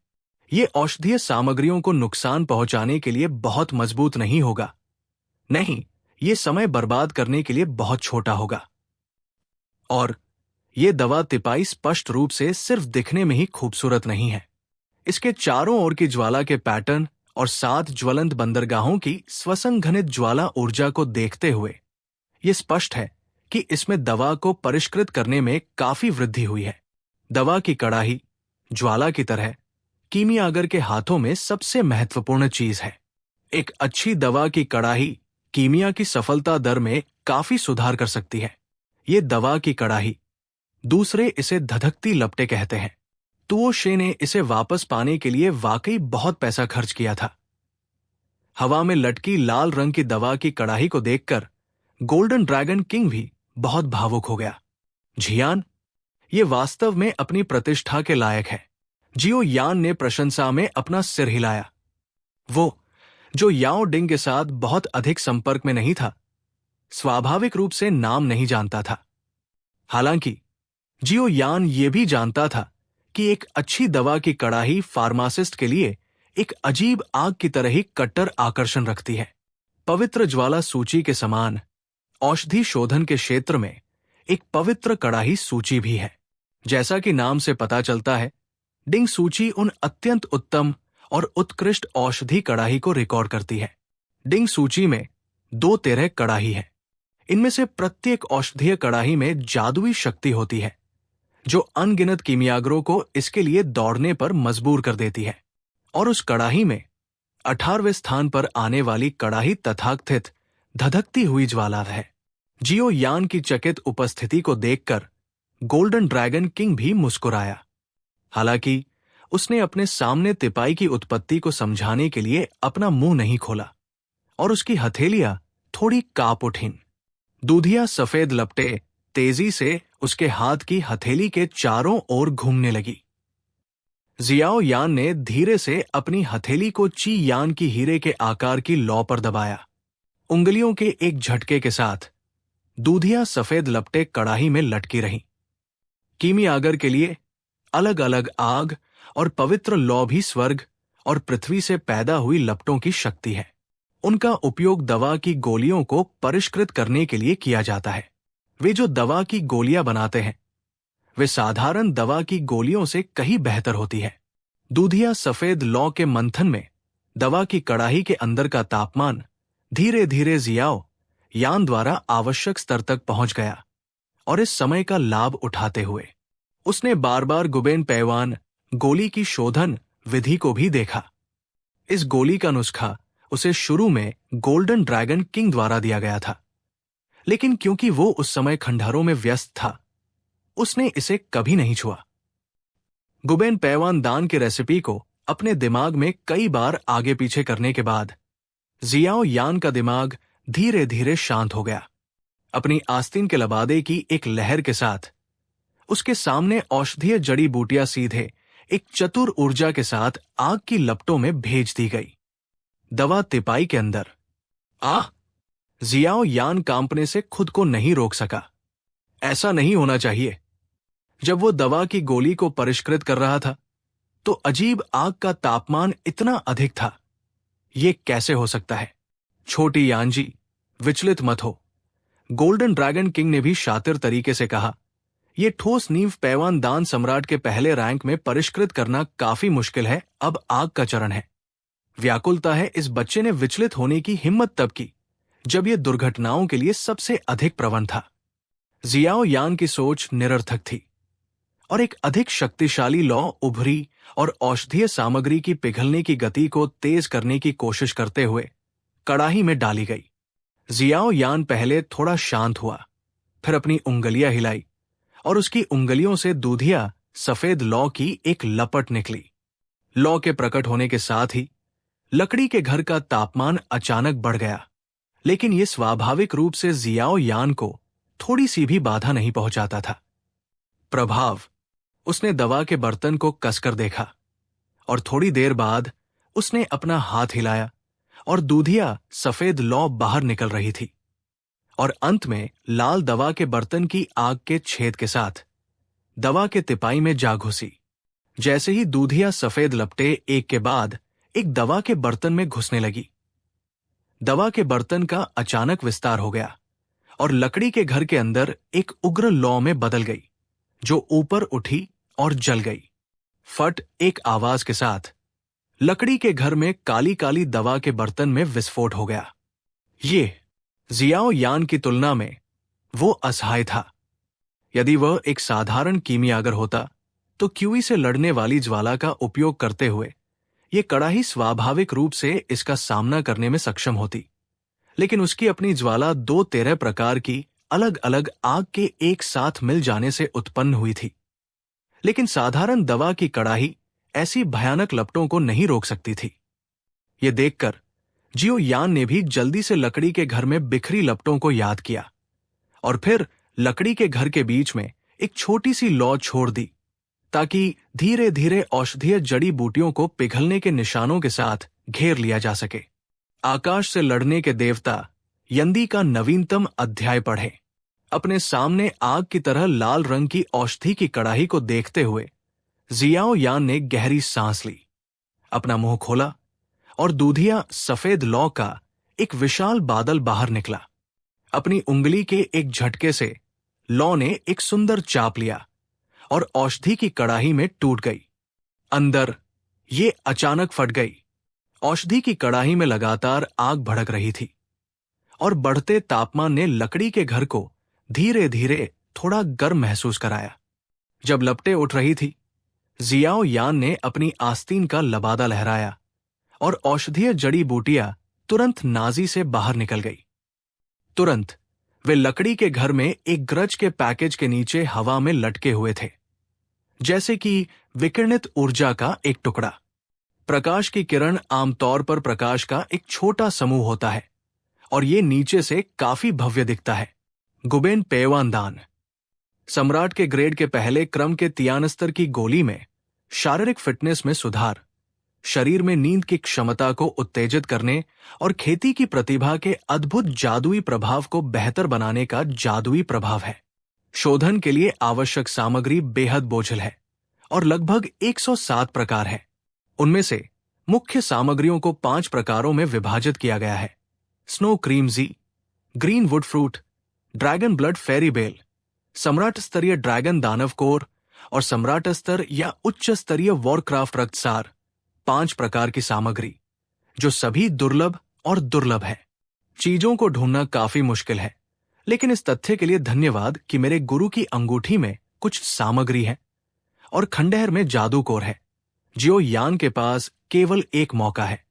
Speaker 1: ये औषधीय सामग्रियों को नुकसान पहुंचाने के लिए बहुत मजबूत नहीं होगा, नहीं, ये समय बर्बाद करने के लिए बहुत छोटा होगा। और ये दवा तिपाई स्पष्ट रूप से सिर्फ दिखने में ही खूबसूरत नहीं है। इसके चारों ओर की ज्वाला के पैटर्न और 7 ज्वलंत बंदरगाहों की स्वसंघनित ज्वाला ऊर्जा को देखते हुए ये स्पष्ट है कि इसमें दवा को परिष्कृत करने में काफी वृद्धि हुई है। दवा की कड़ाही ज्वाला की तरह कीमियागर के हाथों में सबसे महत्वपूर्ण चीज है। एक अच्छी दवा की कड़ाही कीमिया की सफलता दर में काफी सुधार कर सकती है। ये दवा की कड़ाही, दूसरे इसे धधकती लपटें कहते हैं। तुओशे ने इसे वापस पाने के लिए वाकई बहुत पैसा खर्च किया था। हवा में लटकी लाल रंग की दवा की कड़ाही को देखकर गोल्डन ड्रैगन किंग भी बहुत भावुक हो गया। जियान, ये वास्तव में अपनी प्रतिष्ठा के लायक है। जियो यान ने प्रशंसा में अपना सिर हिलाया। वो जो याओ डिंग के साथ बहुत अधिक संपर्क में नहीं था, स्वाभाविक रूप से नाम नहीं जानता था। हालांकि जियो यान ये भी जानता था कि एक अच्छी दवा की कड़ाही फार्मासिस्ट के लिए एक अजीब आग की तरह ही कट्टर आकर्षण रखती है। पवित्र ज्वाला सूची के समान औषधि शोधन के क्षेत्र में एक पवित्र कड़ाही सूची भी है। जैसा कि नाम से पता चलता है, डिंग सूची उन अत्यंत उत्तम और उत्कृष्ट औषधि कड़ाही को रिकॉर्ड करती है। डिंग सूची में 2 तरह कड़ाही है। इनमें से प्रत्येक औषधीय कड़ाही में जादुई शक्ति होती है जो अनगिनत कीमियागरों को इसके लिए दौड़ने पर मजबूर कर देती है। और उस कड़ाही में 18वें स्थान पर आने वाली कड़ाही तथाकथित धधकती हुई ज्वाला है। जियो यान की चकित उपस्थिति को देखकर गोल्डन ड्रैगन किंग भी मुस्कुराया। हालांकि उसने अपने सामने तिपाई की उत्पत्ति को समझाने के लिए अपना मुंह नहीं खोला और उसकी हथेलियां थोड़ी कांप उठीं। दूधिया सफेद लपटे तेजी से उसके हाथ की हथेली के चारों ओर घूमने लगी। जियाओ यान ने धीरे से अपनी हथेली को ची यान की हीरे के आकार की लौ पर दबाया। उंगलियों के एक झटके के साथ दूधिया सफेद लपटे कड़ाही में लटकी रहीं। कीमियागर के लिए अलग अलग आग और पवित्र लौ भी स्वर्ग और पृथ्वी से पैदा हुई लपटों की शक्ति है। उनका उपयोग दवा की गोलियों को परिष्कृत करने के लिए किया जाता है। वे जो दवा की गोलियां बनाते हैं वे साधारण दवा की गोलियों से कहीं बेहतर होती है। दूधिया सफेद लौ के मंथन में दवा की कड़ाही के अंदर का तापमान धीरे धीरे जियाओ यान द्वारा आवश्यक स्तर तक पहुंच गया और इस समय का लाभ उठाते हुए उसने बार बार गुबेन पैवान गोली की शोधन विधि को भी देखा। इस गोली का नुस्खा उसे शुरू में गोल्डन ड्रैगन किंग द्वारा दिया गया था, लेकिन क्योंकि वो उस समय खंडहरों में व्यस्त था उसने इसे कभी नहीं छुआ। गुबेन पैवान दान की रेसिपी को अपने दिमाग में कई बार आगे पीछे करने के बाद जियाओ यान का दिमाग धीरे धीरे शांत हो गया। अपनी आस्तीन के लबादे की एक लहर के साथ उसके सामने औषधीय जड़ी बूटियां सीधे एक चतुर ऊर्जा के साथ आग की लपटों में भेज दी गई। दवा तिपाई के अंदर जियाओ यान कांपने से खुद को नहीं रोक सका। ऐसा नहीं होना चाहिए। जब वो दवा की गोली को परिष्कृत कर रहा था तो अजीब आग का तापमान इतना अधिक था। ये कैसे हो सकता है? छोटी यान जी, विचलित मत हो। गोल्डन ड्रैगन किंग ने भी शातिर तरीके से कहा, ये ठोस नींव पैवान दान सम्राट के पहले रैंक में परिष्कृत करना काफी मुश्किल है। अब आग का चरण है। व्याकुलता है इस बच्चे ने विचलित होने की हिम्मत तब की जब यह दुर्घटनाओं के लिए सबसे अधिक प्रवण था। जियाओ यान की सोच निरर्थक थी और एक अधिक शक्तिशाली लौ उभरी और औषधीय सामग्री की पिघलने की गति को तेज करने की कोशिश करते हुए कड़ाही में डाली गई। जियाओ यान पहले थोड़ा शांत हुआ, फिर अपनी उंगलियां हिलाई और उसकी उंगलियों से दूधिया सफेद लौ की एक लपट निकली। लौ के प्रकट होने के साथ ही लकड़ी के घर का तापमान अचानक बढ़ गया, लेकिन यह स्वाभाविक रूप से जियाओ यान को थोड़ी सी भी बाधा नहीं पहुंचाता था। प्रभाव। उसने दवा के बर्तन को कसकर देखा और थोड़ी देर बाद उसने अपना हाथ हिलाया और दूधिया सफेद लौ बाहर निकल रही थी और अंत में लाल दवा के बर्तन की आग के छेद के साथ दवा के तिपाई में जा घुसी। जैसे ही दूधिया सफेद लपटे एक के बाद एक दवा के बर्तन में घुसने लगी, दवा के बर्तन का अचानक विस्तार हो गया और लकड़ी के घर के अंदर एक उग्र लौ में बदल गई जो ऊपर उठी और जल गई। फट एक आवाज के साथ लकड़ी के घर में काली काली दवा के बर्तन में विस्फोट हो गया। ये जियाओ यान की तुलना में वो असहाय था। यदि वह एक साधारण कीमियागर होता तो क्यूई से लड़ने वाली ज्वाला का उपयोग करते हुए ये कड़ाही स्वाभाविक रूप से इसका सामना करने में सक्षम होती, लेकिन उसकी अपनी ज्वाला 2 प्रकार की अलग अलग आग के एक साथ मिल जाने से उत्पन्न हुई थी। लेकिन साधारण दवा की कड़ाही ऐसी भयानक लपटों को नहीं रोक सकती थी। यह देखकर जियो यान ने भी जल्दी से लकड़ी के घर में बिखरी लपटों को याद किया और फिर लकड़ी के घर के बीच में एक छोटी सी लौ छोड़ दी ताकि धीरे धीरे औषधीय जड़ी बूटियों को पिघलने के निशानों के साथ घेर लिया जा सके। आकाश से लड़ने के देवता यंदी का नवीनतम अध्याय पढ़ें। अपने सामने आग की तरह लाल रंग की औषधि की कड़ाही को देखते हुए जियाओ यान ने गहरी सांस ली, अपना मुंह खोला और दूधिया सफेद लौ का एक विशाल बादल बाहर निकला। अपनी उंगली के एक झटके से लौ ने एक सुंदर चाप लिया और औषधि की कड़ाही में टूट गई। अंदर ये अचानक फट गई। औषधि की कड़ाही में लगातार आग भड़क रही थी और बढ़ते तापमान ने लकड़ी के घर को धीरे धीरे थोड़ा गर्म महसूस कराया। जब लपटें उठ रही थी, जियाओ यान ने अपनी आस्तीन का लबादा लहराया और औषधीय जड़ी बूटियां तुरंत नाजी से बाहर निकल गई। तुरंत वे लकड़ी के घर में एक ग्रज के पैकेज के नीचे हवा में लटके हुए थे, जैसे कि विकिरणित ऊर्जा का एक टुकड़ा। प्रकाश की किरण आमतौर पर प्रकाश का एक छोटा समूह होता है और ये नीचे से काफी भव्य दिखता है। गुबेन पेवानदान सम्राट के ग्रेड के पहले क्रम के तियानस्तर की गोली में शारीरिक फिटनेस में सुधार, शरीर में नींद की क्षमता को उत्तेजित करने और खेती की प्रतिभा के अद्भुत जादुई प्रभाव को बेहतर बनाने का जादुई प्रभाव है। शोधन के लिए आवश्यक सामग्री बेहद बोझिल है और लगभग 107 प्रकार है। उनमें से मुख्य सामग्रियों को 5 प्रकारों में विभाजित किया गया है: स्नो क्रीम जी, green wood fruit, dragon blood fairy bell, सम्राट स्तरीय ड्रैगन दानव कोर और सम्राट स्तर या उच्च स्तरीय वॉरक्राफ्ट रक्तसार। 5 प्रकार की सामग्री जो सभी दुर्लभ और दुर्लभ है। चीजों को ढूंढना काफी मुश्किल है, लेकिन इस तथ्य के लिए धन्यवाद कि मेरे गुरु की अंगूठी में कुछ सामग्री है और खंडहर में जादूकोर है। जियो यान के पास केवल एक मौका है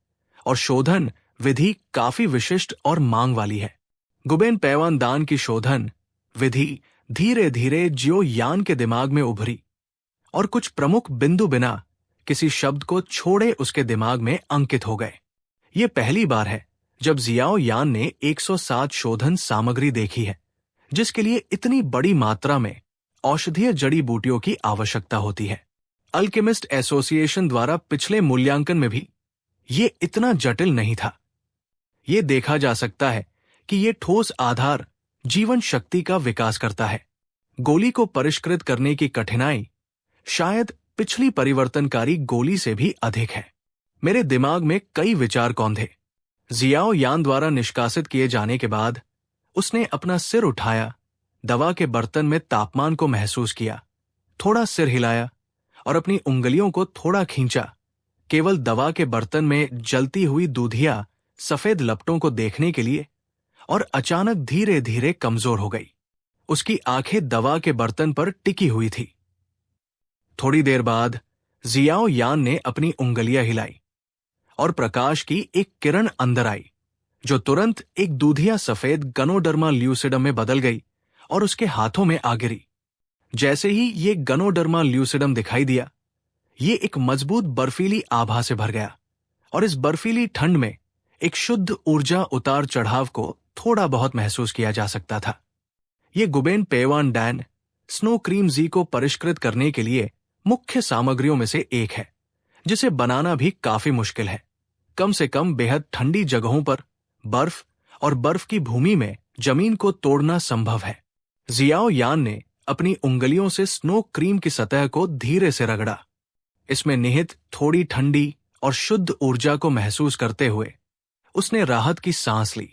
Speaker 1: और शोधन विधि काफी विशिष्ट और मांग वाली है। गुबेन पेवानदान की शोधन विधि धीरे धीरे जियो यान के दिमाग में उभरी और कुछ प्रमुख बिंदु बिना किसी शब्द को छोड़े उसके दिमाग में अंकित हो गए। ये पहली बार है जब जियाओ यान ने 107 शोधन सामग्री देखी है, जिसके लिए इतनी बड़ी मात्रा में औषधीय जड़ी बूटियों की आवश्यकता होती है। अल्केमिस्ट एसोसिएशन द्वारा पिछले मूल्यांकन में भी ये इतना जटिल नहीं था। ये देखा जा सकता है कि ये ठोस आधार जीवन शक्ति का विकास करता है। गोली को परिष्कृत करने की कठिनाई शायद पिछली परिवर्तनकारी गोली से भी अधिक है। मेरे दिमाग में कई विचार कौंधे। जियाओ यान द्वारा निष्कासित किए जाने के बाद उसने अपना सिर उठाया, दवा के बर्तन में तापमान को महसूस किया, थोड़ा सिर हिलाया और अपनी उंगलियों को थोड़ा खींचा, केवल दवा के बर्तन में जलती हुई दूधिया सफेद लपटों को देखने के लिए, और अचानक धीरे धीरे कमजोर हो गई। उसकी आंखें दवा के बर्तन पर टिकी हुई थी। थोड़ी देर बाद जियाओ यान ने अपनी उंगलियां हिलाई और प्रकाश की एक किरण अंदर आई, जो तुरंत एक दूधिया सफेद गनोडर्मा ल्यूसिडम में बदल गई और उसके हाथों में आ गिरी। जैसे ही ये गनोडर्मा ल्यूसिडम दिखाई दिया, ये एक मजबूत बर्फीली आभा से भर गया और इस बर्फीली ठंड में एक शुद्ध ऊर्जा उतार चढ़ाव को थोड़ा बहुत महसूस किया जा सकता था। ये गुबेन पेवानदान स्नो क्रीम जी को परिष्कृत करने के लिए मुख्य सामग्रियों में से एक है, जिसे बनाना भी काफी मुश्किल है। कम से कम बेहद ठंडी जगहों पर बर्फ और बर्फ की भूमि में जमीन को तोड़ना संभव है। जियाओ यान ने अपनी उंगलियों से स्नो क्रीम की सतह को धीरे से रगड़ा। इसमें निहित थोड़ी ठंडी और शुद्ध ऊर्जा को महसूस करते हुए उसने राहत की सांस ली।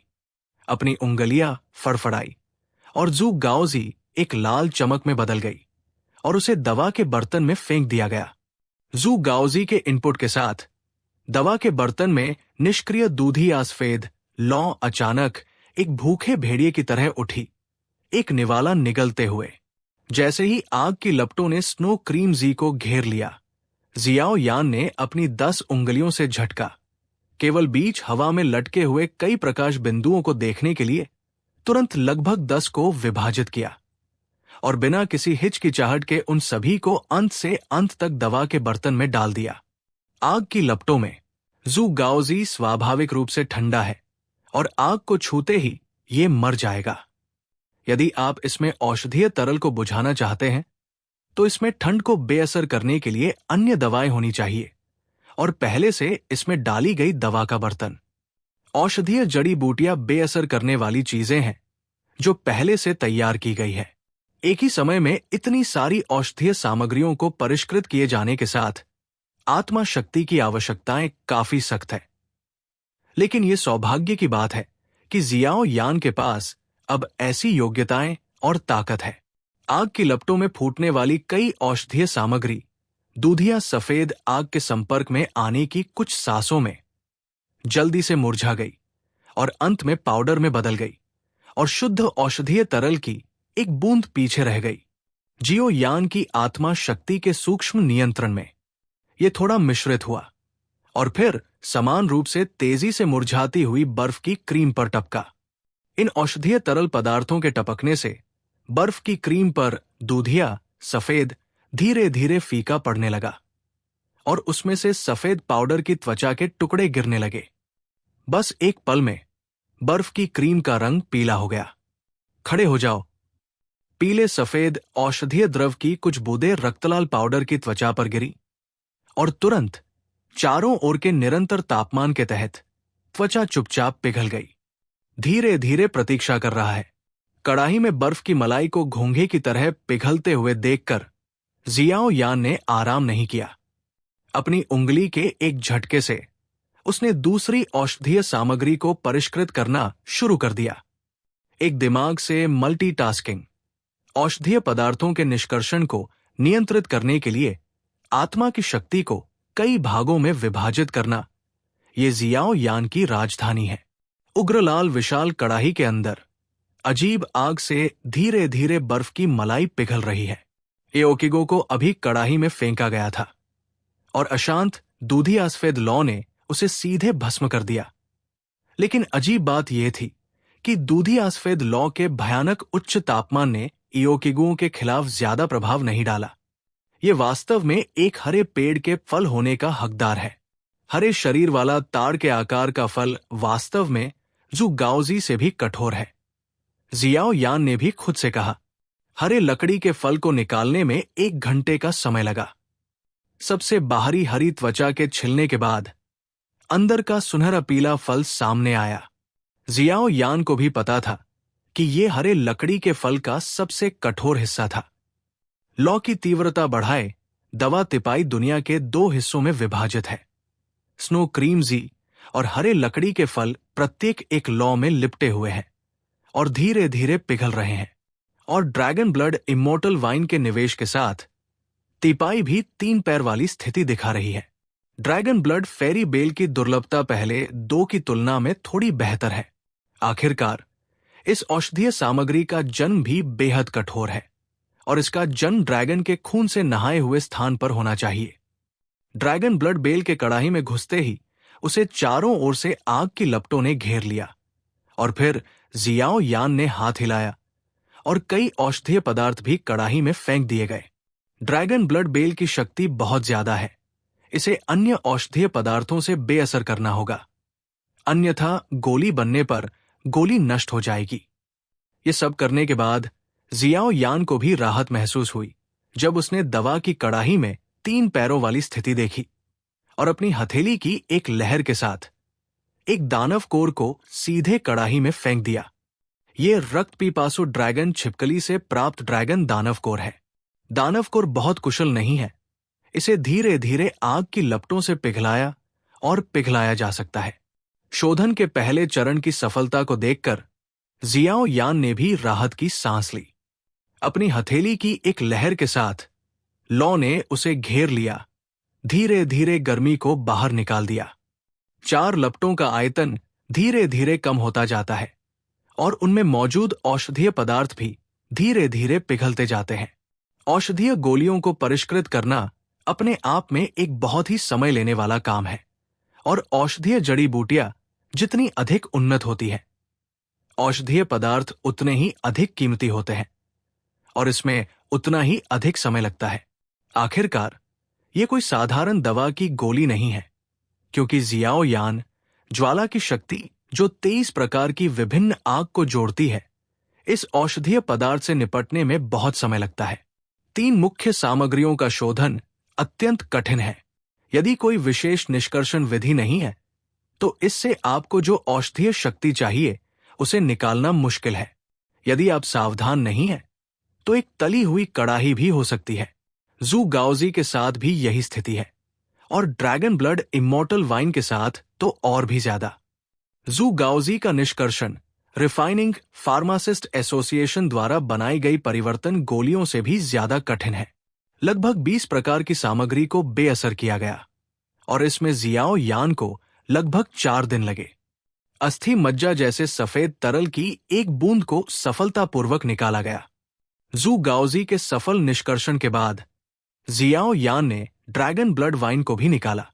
Speaker 1: अपनी उंगलियां फड़फड़ाई और जू गाओजी एक लाल चमक में बदल गई और उसे दवा के बर्तन में फेंक दिया गया। जू गाओजी के इनपुट के साथ दवा के बर्तन में निष्क्रिय दूधी आसफेद लौ अचानक एक भूखे भेड़िए की तरह उठी, एक निवाला निगलते हुए। जैसे ही आग की लपटों ने स्नो क्रीम जी को घेर लिया, जियाओ यान ने अपनी 10 उंगलियों से झटका, केवल बीच हवा में लटके हुए कई प्रकाश बिंदुओं को देखने के लिए तुरंत लगभग 10 को विभाजित किया और बिना किसी हिचकिचाहट के उन सभी को अंत से अंत तक दवा के बर्तन में डाल दिया। आग की लपटों में जू गाओजी स्वाभाविक रूप से ठंडा है और आग को छूते ही ये मर जाएगा। यदि आप इसमें औषधीय तरल को बुझाना चाहते हैं, तो इसमें ठंड को बेअसर करने के लिए अन्य दवाएं होनी चाहिए और पहले से इसमें डाली गई दवा का बर्तन। औषधीय जड़ी बूटियां बेअसर करने वाली चीजें हैं जो पहले से तैयार की गई है। एक ही समय में इतनी सारी औषधीय सामग्रियों को परिष्कृत किए जाने के साथ आत्मा शक्ति की आवश्यकताएं काफी सख्त है। लेकिन यह सौभाग्य की बात है कि जियाओ यान के पास अब ऐसी योग्यताएं और ताकत है। आग की लपटों में फूटने वाली कई औषधीय सामग्री दूधिया सफेद आग के संपर्क में आने की कुछ सांसों में जल्दी से मुरझा गई और अंत में पाउडर में बदल गई और शुद्ध औषधीय तरल की एक बूंद पीछे रह गई। जियो यान की आत्मा शक्ति के सूक्ष्म नियंत्रण में यह थोड़ा मिश्रित हुआ और फिर समान रूप से तेजी से मुरझाती हुई बर्फ की क्रीम पर टपका। इन औषधीय तरल पदार्थों के टपकने से बर्फ की क्रीम पर दूधिया सफेद धीरे धीरे फीका पड़ने लगा और उसमें से सफेद पाउडर की त्वचा के टुकड़े गिरने लगे। बस एक पल में बर्फ की क्रीम का रंग पीला हो गया। खड़े हो जाओ। पीले सफेद औषधीय द्रव की कुछ बूंदें रक्तलाल पाउडर की त्वचा पर गिरी और तुरंत चारों ओर के निरंतर तापमान के तहत त्वचा चुपचाप पिघल गई। धीरे धीरे प्रतीक्षा कर रहा है। कड़ाही में बर्फ की मलाई को घोंघे की तरह पिघलते हुए देखकर जियाओ यान ने आराम नहीं किया। अपनी उंगली के एक झटके से उसने दूसरी औषधीय सामग्री को परिष्कृत करना शुरू कर दिया। एक दिमाग से मल्टीटास्किंग औषधीय पदार्थों के निष्कर्षण को नियंत्रित करने के लिए आत्मा की शक्ति को कई भागों में विभाजित करना, ये जियाओ यान की राजधानी है। उग्रलाल विशाल कड़ाही के अंदर अजीब आग से धीरे धीरे बर्फ की मलाई पिघल रही है। एओकिगो को अभी कड़ाही में फेंका गया था और अशांत दूधिया सफेद लौ ने उसे सीधे भस्म कर दिया। लेकिन अजीब बात यह थी कि दूधिया सफेद लौ के भयानक उच्च तापमान ने एओकिगो के खिलाफ ज्यादा प्रभाव नहीं डाला। ये वास्तव में एक हरे पेड़ के फल होने का हकदार है। हरे शरीर वाला ताड़ के आकार का फल वास्तव में जू गाओजी से भी कठोर है। जियाओ यान ने भी खुद से कहा, हरे लकड़ी के फल को निकालने में 1 घंटे का समय लगा। सबसे बाहरी हरी त्वचा के छिलने के बाद अंदर का सुनहरा पीला फल सामने आया। जियाओ यान को भी पता था कि यह हरे लकड़ी के फल का सबसे कठोर हिस्सा था। लौ की तीव्रता बढ़ाए दवा तिपाई दुनिया के 2 हिस्सों में विभाजित है। स्नो क्रीमजी और हरे लकड़ी के फल प्रत्येक एक लौ में लिपटे हुए हैं और धीरे धीरे पिघल रहे हैं। और ड्रैगन ब्लड इमोर्टल वाइन के निवेश के साथ तिपाई भी 3 पैर वाली स्थिति दिखा रही है। ड्रैगन ब्लड फेरी बेल की दुर्लभता पहले 2 की तुलना में थोड़ी बेहतर है। आखिरकार इस औषधीय सामग्री का जन्म भी बेहद कठोर है और इसका जन्म ड्रैगन के खून से नहाए हुए स्थान पर होना चाहिए। ड्रैगन ब्लड बेल के कड़ाही में घुसते ही उसे चारों ओर से आग की लपटों ने घेर लिया और फिर जियाओ यान ने हाथ हिलाया और कई औषधीय पदार्थ भी कड़ाही में फेंक दिए गए। ड्रैगन ब्लड बेल की शक्ति बहुत ज्यादा है। इसे अन्य औषधीय पदार्थों से बेअसर करना होगा, अन्यथा गोली बनने पर गोली नष्ट हो जाएगी। ये सब करने के बाद जियाओ यान को भी राहत महसूस हुई जब उसने दवा की कड़ाही में 3 पैरों वाली स्थिति देखी और अपनी हथेली की एक लहर के साथ एक दानव कोर को सीधे कड़ाही में फेंक दिया। ये रक्त पीपासु ड्रैगन छिपकली से प्राप्त ड्रैगन दानव कोर है। दानव कोर बहुत कुशल नहीं है। इसे धीरे धीरे आग की लपटों से पिघलाया और पिघलाया जा सकता है। शोधन के पहले चरण की सफलता को देखकर जियाओ यान ने भी राहत की सांस ली। अपनी हथेली की एक लहर के साथ लौ ने उसे घेर लिया, धीरे धीरे गर्मी को बाहर निकाल दिया। 4 लपटों का आयतन धीरे धीरे कम होता जाता है और उनमें मौजूद औषधीय पदार्थ भी धीरे धीरे पिघलते जाते हैं। औषधीय गोलियों को परिष्कृत करना अपने आप में एक बहुत ही समय लेने वाला काम है और औषधीय जड़ी बूटियां जितनी अधिक उन्नत होती है, औषधीय पदार्थ उतने ही अधिक कीमती होते हैं और इसमें उतना ही अधिक समय लगता है। आखिरकार ये कोई साधारण दवा की गोली नहीं है, क्योंकि जियाओ यान ज्वाला की शक्ति जो 23 प्रकार की विभिन्न आग को जोड़ती है, इस औषधीय पदार्थ से निपटने में बहुत समय लगता है। 3 मुख्य सामग्रियों का शोधन अत्यंत कठिन है। यदि कोई विशेष निष्कर्षण विधि नहीं है तो इससे आपको जो औषधीय शक्ति चाहिए उसे निकालना मुश्किल है। यदि आप सावधान नहीं हैं, तो एक तली हुई कड़ाही भी हो सकती है। जू गाओजी के साथ भी यही स्थिति है, और ड्रैगन ब्लड इमॉर्टल वाइन के साथ तो और भी ज्यादा। जू गाओजी का निष्कर्षण रिफाइनिंग फार्मासिस्ट एसोसिएशन द्वारा बनाई गई परिवर्तन गोलियों से भी ज्यादा कठिन है। लगभग 20 प्रकार की सामग्री को बेअसर किया गया, और इसमें जियाओ यान को लगभग 4 दिन लगे। अस्थि मज्जा जैसे सफेद तरल की एक बूंद को सफलतापूर्वक निकाला गया। जू गाओजी के सफल निष्कर्षण के बाद जियाओ यान ने ड्रैगन ब्लड वाइन को भी निकाला।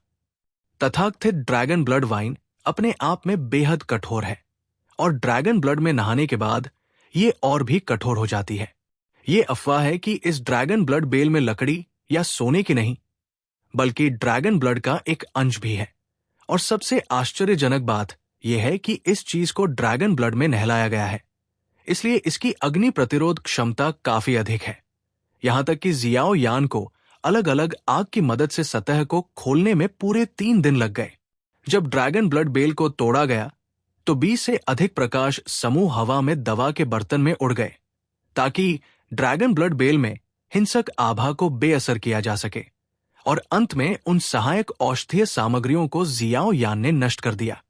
Speaker 1: तथाकथित ड्रैगन ब्लड वाइन अपने आप में बेहद कठोर है, और ड्रैगन ब्लड में नहाने के बाद ये और भी कठोर हो जाती है। ये अफवाह है कि इस ड्रैगन ब्लड बेल में लकड़ी या सोने की नहीं, बल्कि ड्रैगन ब्लड का एक अंश भी है। और सबसे आश्चर्यजनक बात यह है कि इस चीज को ड्रैगन ब्लड में नहलाया गया है, इसलिए इसकी अग्नि प्रतिरोध क्षमता काफी अधिक है। यहां तक कि जियाओ यान को अलग अलग आग की मदद से सतह को खोलने में पूरे 3 दिन लग गए। जब ड्रैगन ब्लड बेल को तोड़ा गया तो 20 से अधिक प्रकाश समूह हवा में दवा के बर्तन में उड़ गए, ताकि ड्रैगन ब्लड बेल में हिंसक आभा को बेअसर किया जा सके, और अंत में उन सहायक औषधीय सामग्रियों को जियाओ यान ने नष्ट कर दिया।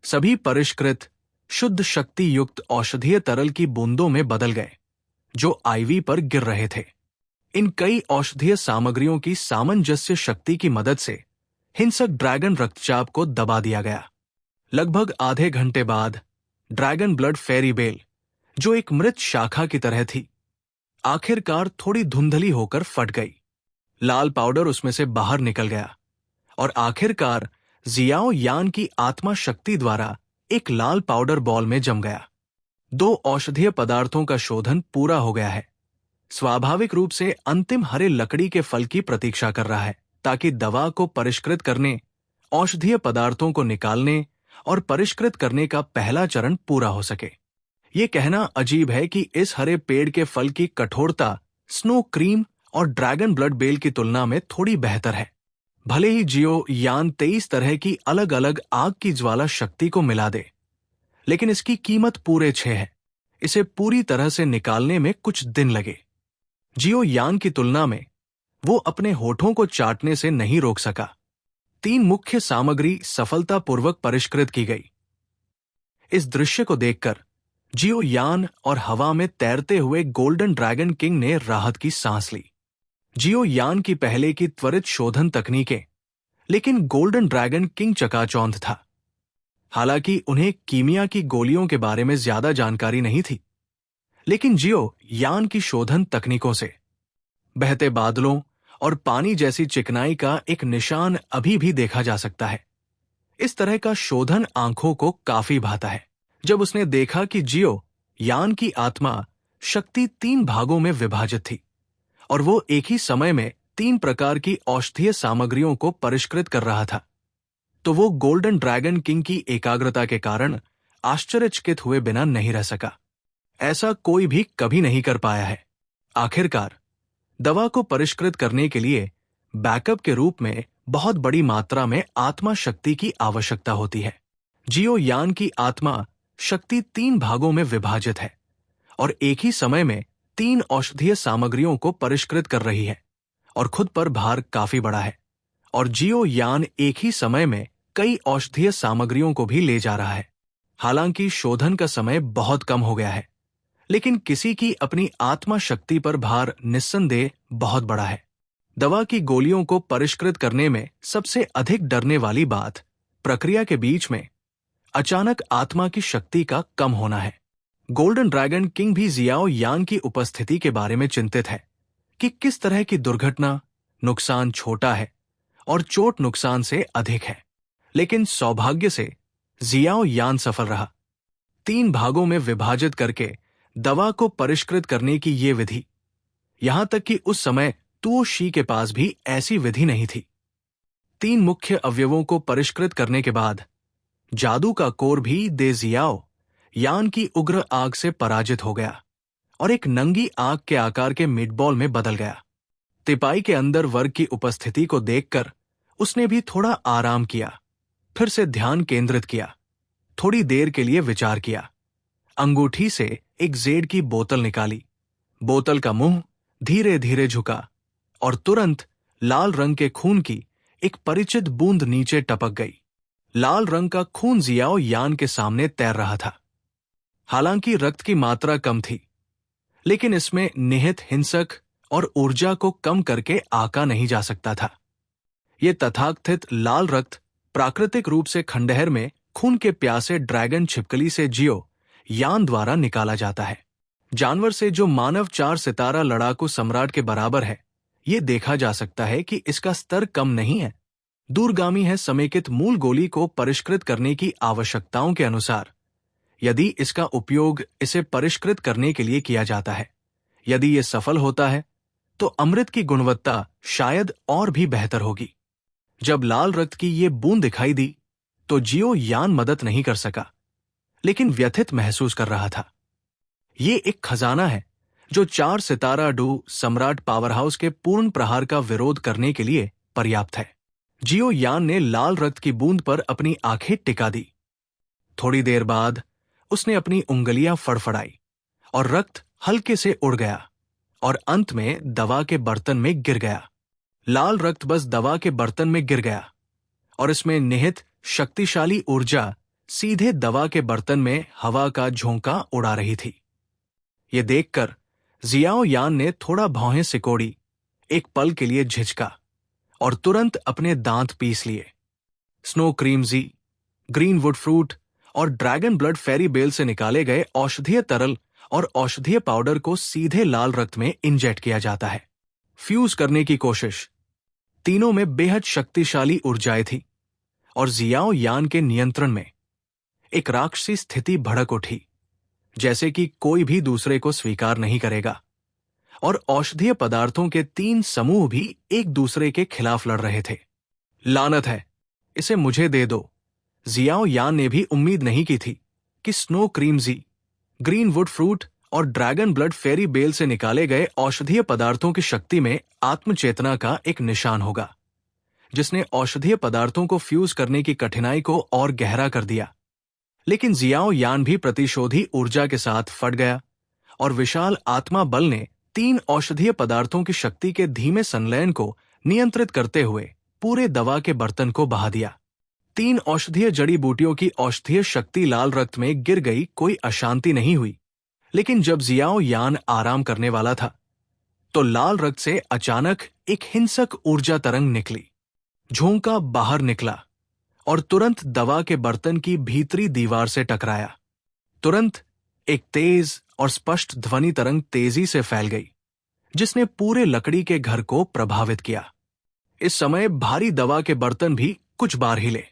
Speaker 1: सभी परिष्कृत शुद्ध शक्ति युक्त औषधीय तरल की बूंदों में बदल गए, जो आईवी पर गिर रहे थे। इन कई औषधीय सामग्रियों की सामंजस्य शक्ति की मदद से हिंसक ड्रैगन रक्तचाप को दबा दिया गया। लगभग आधे घंटे बाद ड्रैगन ब्लड फेरी बेल, जो एक मृत शाखा की तरह थी, आखिरकार थोड़ी धुंधली होकर फट गई। लाल पाउडर उसमें से बाहर निकल गया, और आखिरकार जियाओ यान की आत्मा शक्ति द्वारा एक लाल पाउडर बॉल में जम गया। 2 औषधीय पदार्थों का शोधन पूरा हो गया है। स्वाभाविक रूप से अंतिम हरे लकड़ी के फल की प्रतीक्षा कर रहा है, ताकि दवा को परिष्कृत करने, औषधीय पदार्थों को निकालने और परिष्कृत करने का पहला चरण पूरा हो सके। ये कहना अजीब है कि इस हरे पेड़ के फल की कठोरता स्नो क्रीम और ड्रैगन ब्लड बेल की तुलना में थोड़ी बेहतर है। भले ही जियो यान 23 तरह की अलग अलग आग की ज्वाला शक्ति को मिला दे, लेकिन इसकी कीमत पूरे 6 है। इसे पूरी तरह से निकालने में कुछ दिन लगे। जियो यान की तुलना में वो अपने होठों को चाटने से नहीं रोक सका। 3 मुख्य सामग्री सफलतापूर्वक परिष्कृत की गई। इस दृश्य को देखकर जियो यान और हवा में तैरते हुए गोल्डन ड्रैगन किंग ने राहत की सांस ली। जियो यान की पहले की त्वरित शोधन तकनीकें, लेकिन गोल्डन ड्रैगन किंग चकाचौंध था। हालांकि उन्हें कीमिया की गोलियों के बारे में ज्यादा जानकारी नहीं थी, लेकिन जियो यान की शोधन तकनीकों से बहते बादलों और पानी जैसी चिकनाई का एक निशान अभी भी देखा जा सकता है। इस तरह का शोधन आंखों को काफी भाता है। जब उसने देखा कि जियो यान की आत्मा शक्ति 3 भागों में विभाजित थी, और वो एक ही समय में 3 प्रकार की औषधीय सामग्रियों को परिष्कृत कर रहा था, तो वो गोल्डन ड्रैगन किंग की एकाग्रता के कारण आश्चर्यचकित हुए बिना नहीं रह सका। ऐसा कोई भी कभी नहीं कर पाया है। आखिरकार दवा को परिष्कृत करने के लिए बैकअप के रूप में बहुत बड़ी मात्रा में आत्मा शक्ति की आवश्यकता होती है। जियो यान की आत्मा शक्ति 3 भागों में विभाजित है, और एक ही समय में 3 औषधीय सामग्रियों को परिष्कृत कर रही है, और खुद पर भार काफी बड़ा है। और जियो यान एक ही समय में कई औषधीय सामग्रियों को भी ले जा रहा है। हालांकि शोधन का समय बहुत कम हो गया है, लेकिन किसी की अपनी आत्मा शक्ति पर भार निस्संदेह बहुत बड़ा है। दवा की गोलियों को परिष्कृत करने में सबसे अधिक डरने वाली बात प्रक्रिया के बीच में अचानक आत्मा की शक्ति का कम होना है। गोल्डन ड्रैगन किंग भी जियाओ यान की उपस्थिति के बारे में चिंतित है कि किस तरह की दुर्घटना नुकसान छोटा है और चोट नुकसान से अधिक है। लेकिन सौभाग्य से जियाओ यान सफल रहा। 3 भागों में विभाजित करके दवा को परिष्कृत करने की ये विधि, यहां तक कि उस समय तुओ शी के पास भी ऐसी विधि नहीं थी। 3 मुख्य अवयवों को परिष्कृत करने के बाद जादू का कोर भी दे जियाओ यान की उग्र आग से पराजित हो गया और एक नंगी आग के आकार के मीटबॉल में बदल गया। तिपाई के अंदर वर्ग की उपस्थिति को देखकर उसने भी थोड़ा आराम किया, फिर से ध्यान केंद्रित किया, थोड़ी देर के लिए विचार किया। अंगूठी से एक जेड की बोतल निकाली। बोतल का मुंह धीरे धीरे झुका और तुरंत लाल रंग के खून की एक परिचित बूंद नीचे टपक गई। लाल रंग का खून जियाओ यान के सामने तैर रहा था। हालांकि रक्त की मात्रा कम थी, लेकिन इसमें निहित हिंसक और ऊर्जा को कम करके आंका नहीं जा सकता था। यह तथाकथित लाल रक्त प्राकृतिक रूप से खंडहर में खून के प्यासे ड्रैगन छिपकली से जियो यान द्वारा निकाला जाता है। जानवर से जो मानव 4 सितारा लड़ाकू सम्राट के बराबर है, यह देखा जा सकता है कि इसका स्तर कम नहीं है, दूरगामी है समेकित मूल गोली को परिष्कृत करने की आवश्यकताओं के अनुसार। यदि इसका उपयोग इसे परिष्कृत करने के लिए किया जाता है, यदि यह सफल होता है, तो अमृत की गुणवत्ता शायद और भी बेहतर होगी। जब लाल रक्त की ये बूंद दिखाई दी, तो जियो यान मदद नहीं कर सका, लेकिन व्यथित महसूस कर रहा था। ये एक खजाना है जो 4 सितारा डू सम्राट पावरहाउस के पूर्ण प्रहार का विरोध करने के लिए पर्याप्त है। जियो यान ने लाल रक्त की बूंद पर अपनी आंखें टिका दी। थोड़ी देर बाद उसने अपनी उंगलियां फड़फड़ाई और रक्त हल्के से उड़ गया और अंत में दवा के बर्तन में गिर गया। लाल रक्त बस दवा के बर्तन में गिर गया और इसमें निहित शक्तिशाली ऊर्जा सीधे दवा के बर्तन में हवा का झोंका उड़ा रही थी। ये देखकर जियाओ यान ने थोड़ा भौहें सिकोड़ी, एक पल के लिए झिझका और तुरंत अपने दांत पीस लिए। स्नो क्रीमजी, ग्रीनवुड फ्रूट और ड्रैगन ब्लड फेरी बेल से निकाले गए औषधीय तरल और औषधीय पाउडर को सीधे लाल रक्त में इंजेक्ट किया जाता है। फ्यूज करने की कोशिश। तीनों में बेहद शक्तिशाली ऊर्जाएं थी और जियाओ यान के नियंत्रण में एक राक्षसी स्थिति भड़क उठी, जैसे कि कोई भी दूसरे को स्वीकार नहीं करेगा, और औषधीय पदार्थों के 3 समूह भी एक दूसरे के खिलाफ लड़ रहे थे। लानत है, इसे मुझे दे दो। जियाओ यान ने भी उम्मीद नहीं की थी कि स्नो क्रीमजी, ग्रीनवुड फ्रूट और ड्रैगन ब्लड फेरी बेल से निकाले गए औषधीय पदार्थों की शक्ति में आत्मचेतना का एक निशान होगा, जिसने औषधीय पदार्थों को फ्यूज करने की कठिनाई को और गहरा कर दिया। लेकिन जियाओ यान भी प्रतिशोधी ऊर्जा के साथ फट गया और विशाल आत्मा बल ने 3 औषधीय पदार्थों की शक्ति के धीमे संलयन को नियंत्रित करते हुए पूरे दवा के बर्तन को बहा दिया। 3 औषधीय जड़ी बूटियों की औषधीय शक्ति लाल रक्त में गिर गई। कोई अशांति नहीं हुई, लेकिन जब जियाओ यान आराम करने वाला था, तो लाल रक्त से अचानक एक हिंसक ऊर्जा तरंग निकली। झोंका बाहर निकला और तुरंत दवा के बर्तन की भीतरी दीवार से टकराया। तुरंत एक तेज और स्पष्ट ध्वनि तरंग तेजी से फैल गई, जिसने पूरे लकड़ी के घर को प्रभावित किया। इस समय भारी दवा के बर्तन भी कुछ बार हिले।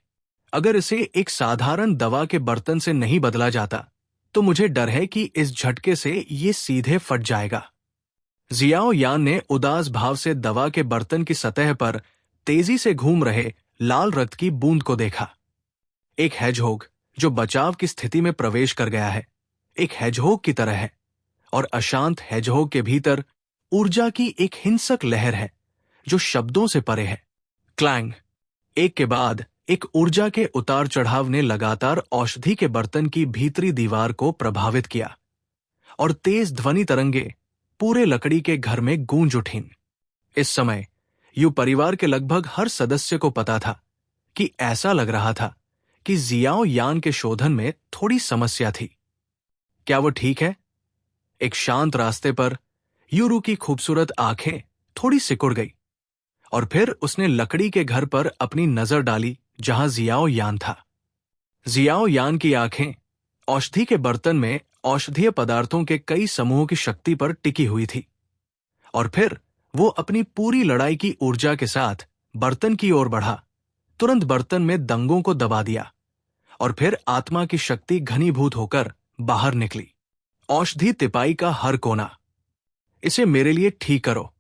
Speaker 1: अगर इसे एक साधारण दवा के बर्तन से नहीं बदला जाता, तो मुझे डर है कि इस झटके से ये सीधे फट जाएगा। जियाओ यान ने उदास भाव से दवा के बर्तन की सतह पर तेजी से घूम रहे लाल रक्त की बूंद को देखा। एक हेजहोग जो बचाव की स्थिति में प्रवेश कर गया है, एक हेजहोग की तरह है, और अशांत हेजहोग के भीतर ऊर्जा की एक हिंसक लहर है जो शब्दों से परे है। क्लैंग! एक के बाद एक ऊर्जा के उतार चढ़ाव ने लगातार औषधि के बर्तन की भीतरी दीवार को प्रभावित किया और तेज ध्वनि तरंगे पूरे लकड़ी के घर में गूंज उठीं। इस समय यू परिवार के लगभग हर सदस्य को पता था कि ऐसा लग रहा था कि जियाओ यान के शोधन में थोड़ी समस्या थी। क्या वो ठीक है? एक शांत रास्ते पर यूरू की खूबसूरत आंखें थोड़ी सिकुड़ गई और फिर उसने लकड़ी के घर पर अपनी नजर डाली जहां जियाओ यान था। जियाओ यान की आंखें औषधि के बर्तन में औषधीय पदार्थों के कई समूहों की शक्ति पर टिकी हुई थी, और फिर वो अपनी पूरी लड़ाई की ऊर्जा के साथ बर्तन की ओर बढ़ा। तुरंत बर्तन में दंगों को दबा दिया और फिर आत्मा की शक्ति घनीभूत होकर बाहर निकली। औषधि तिपाई का हर कोना, इसे मेरे लिए ठीक करो।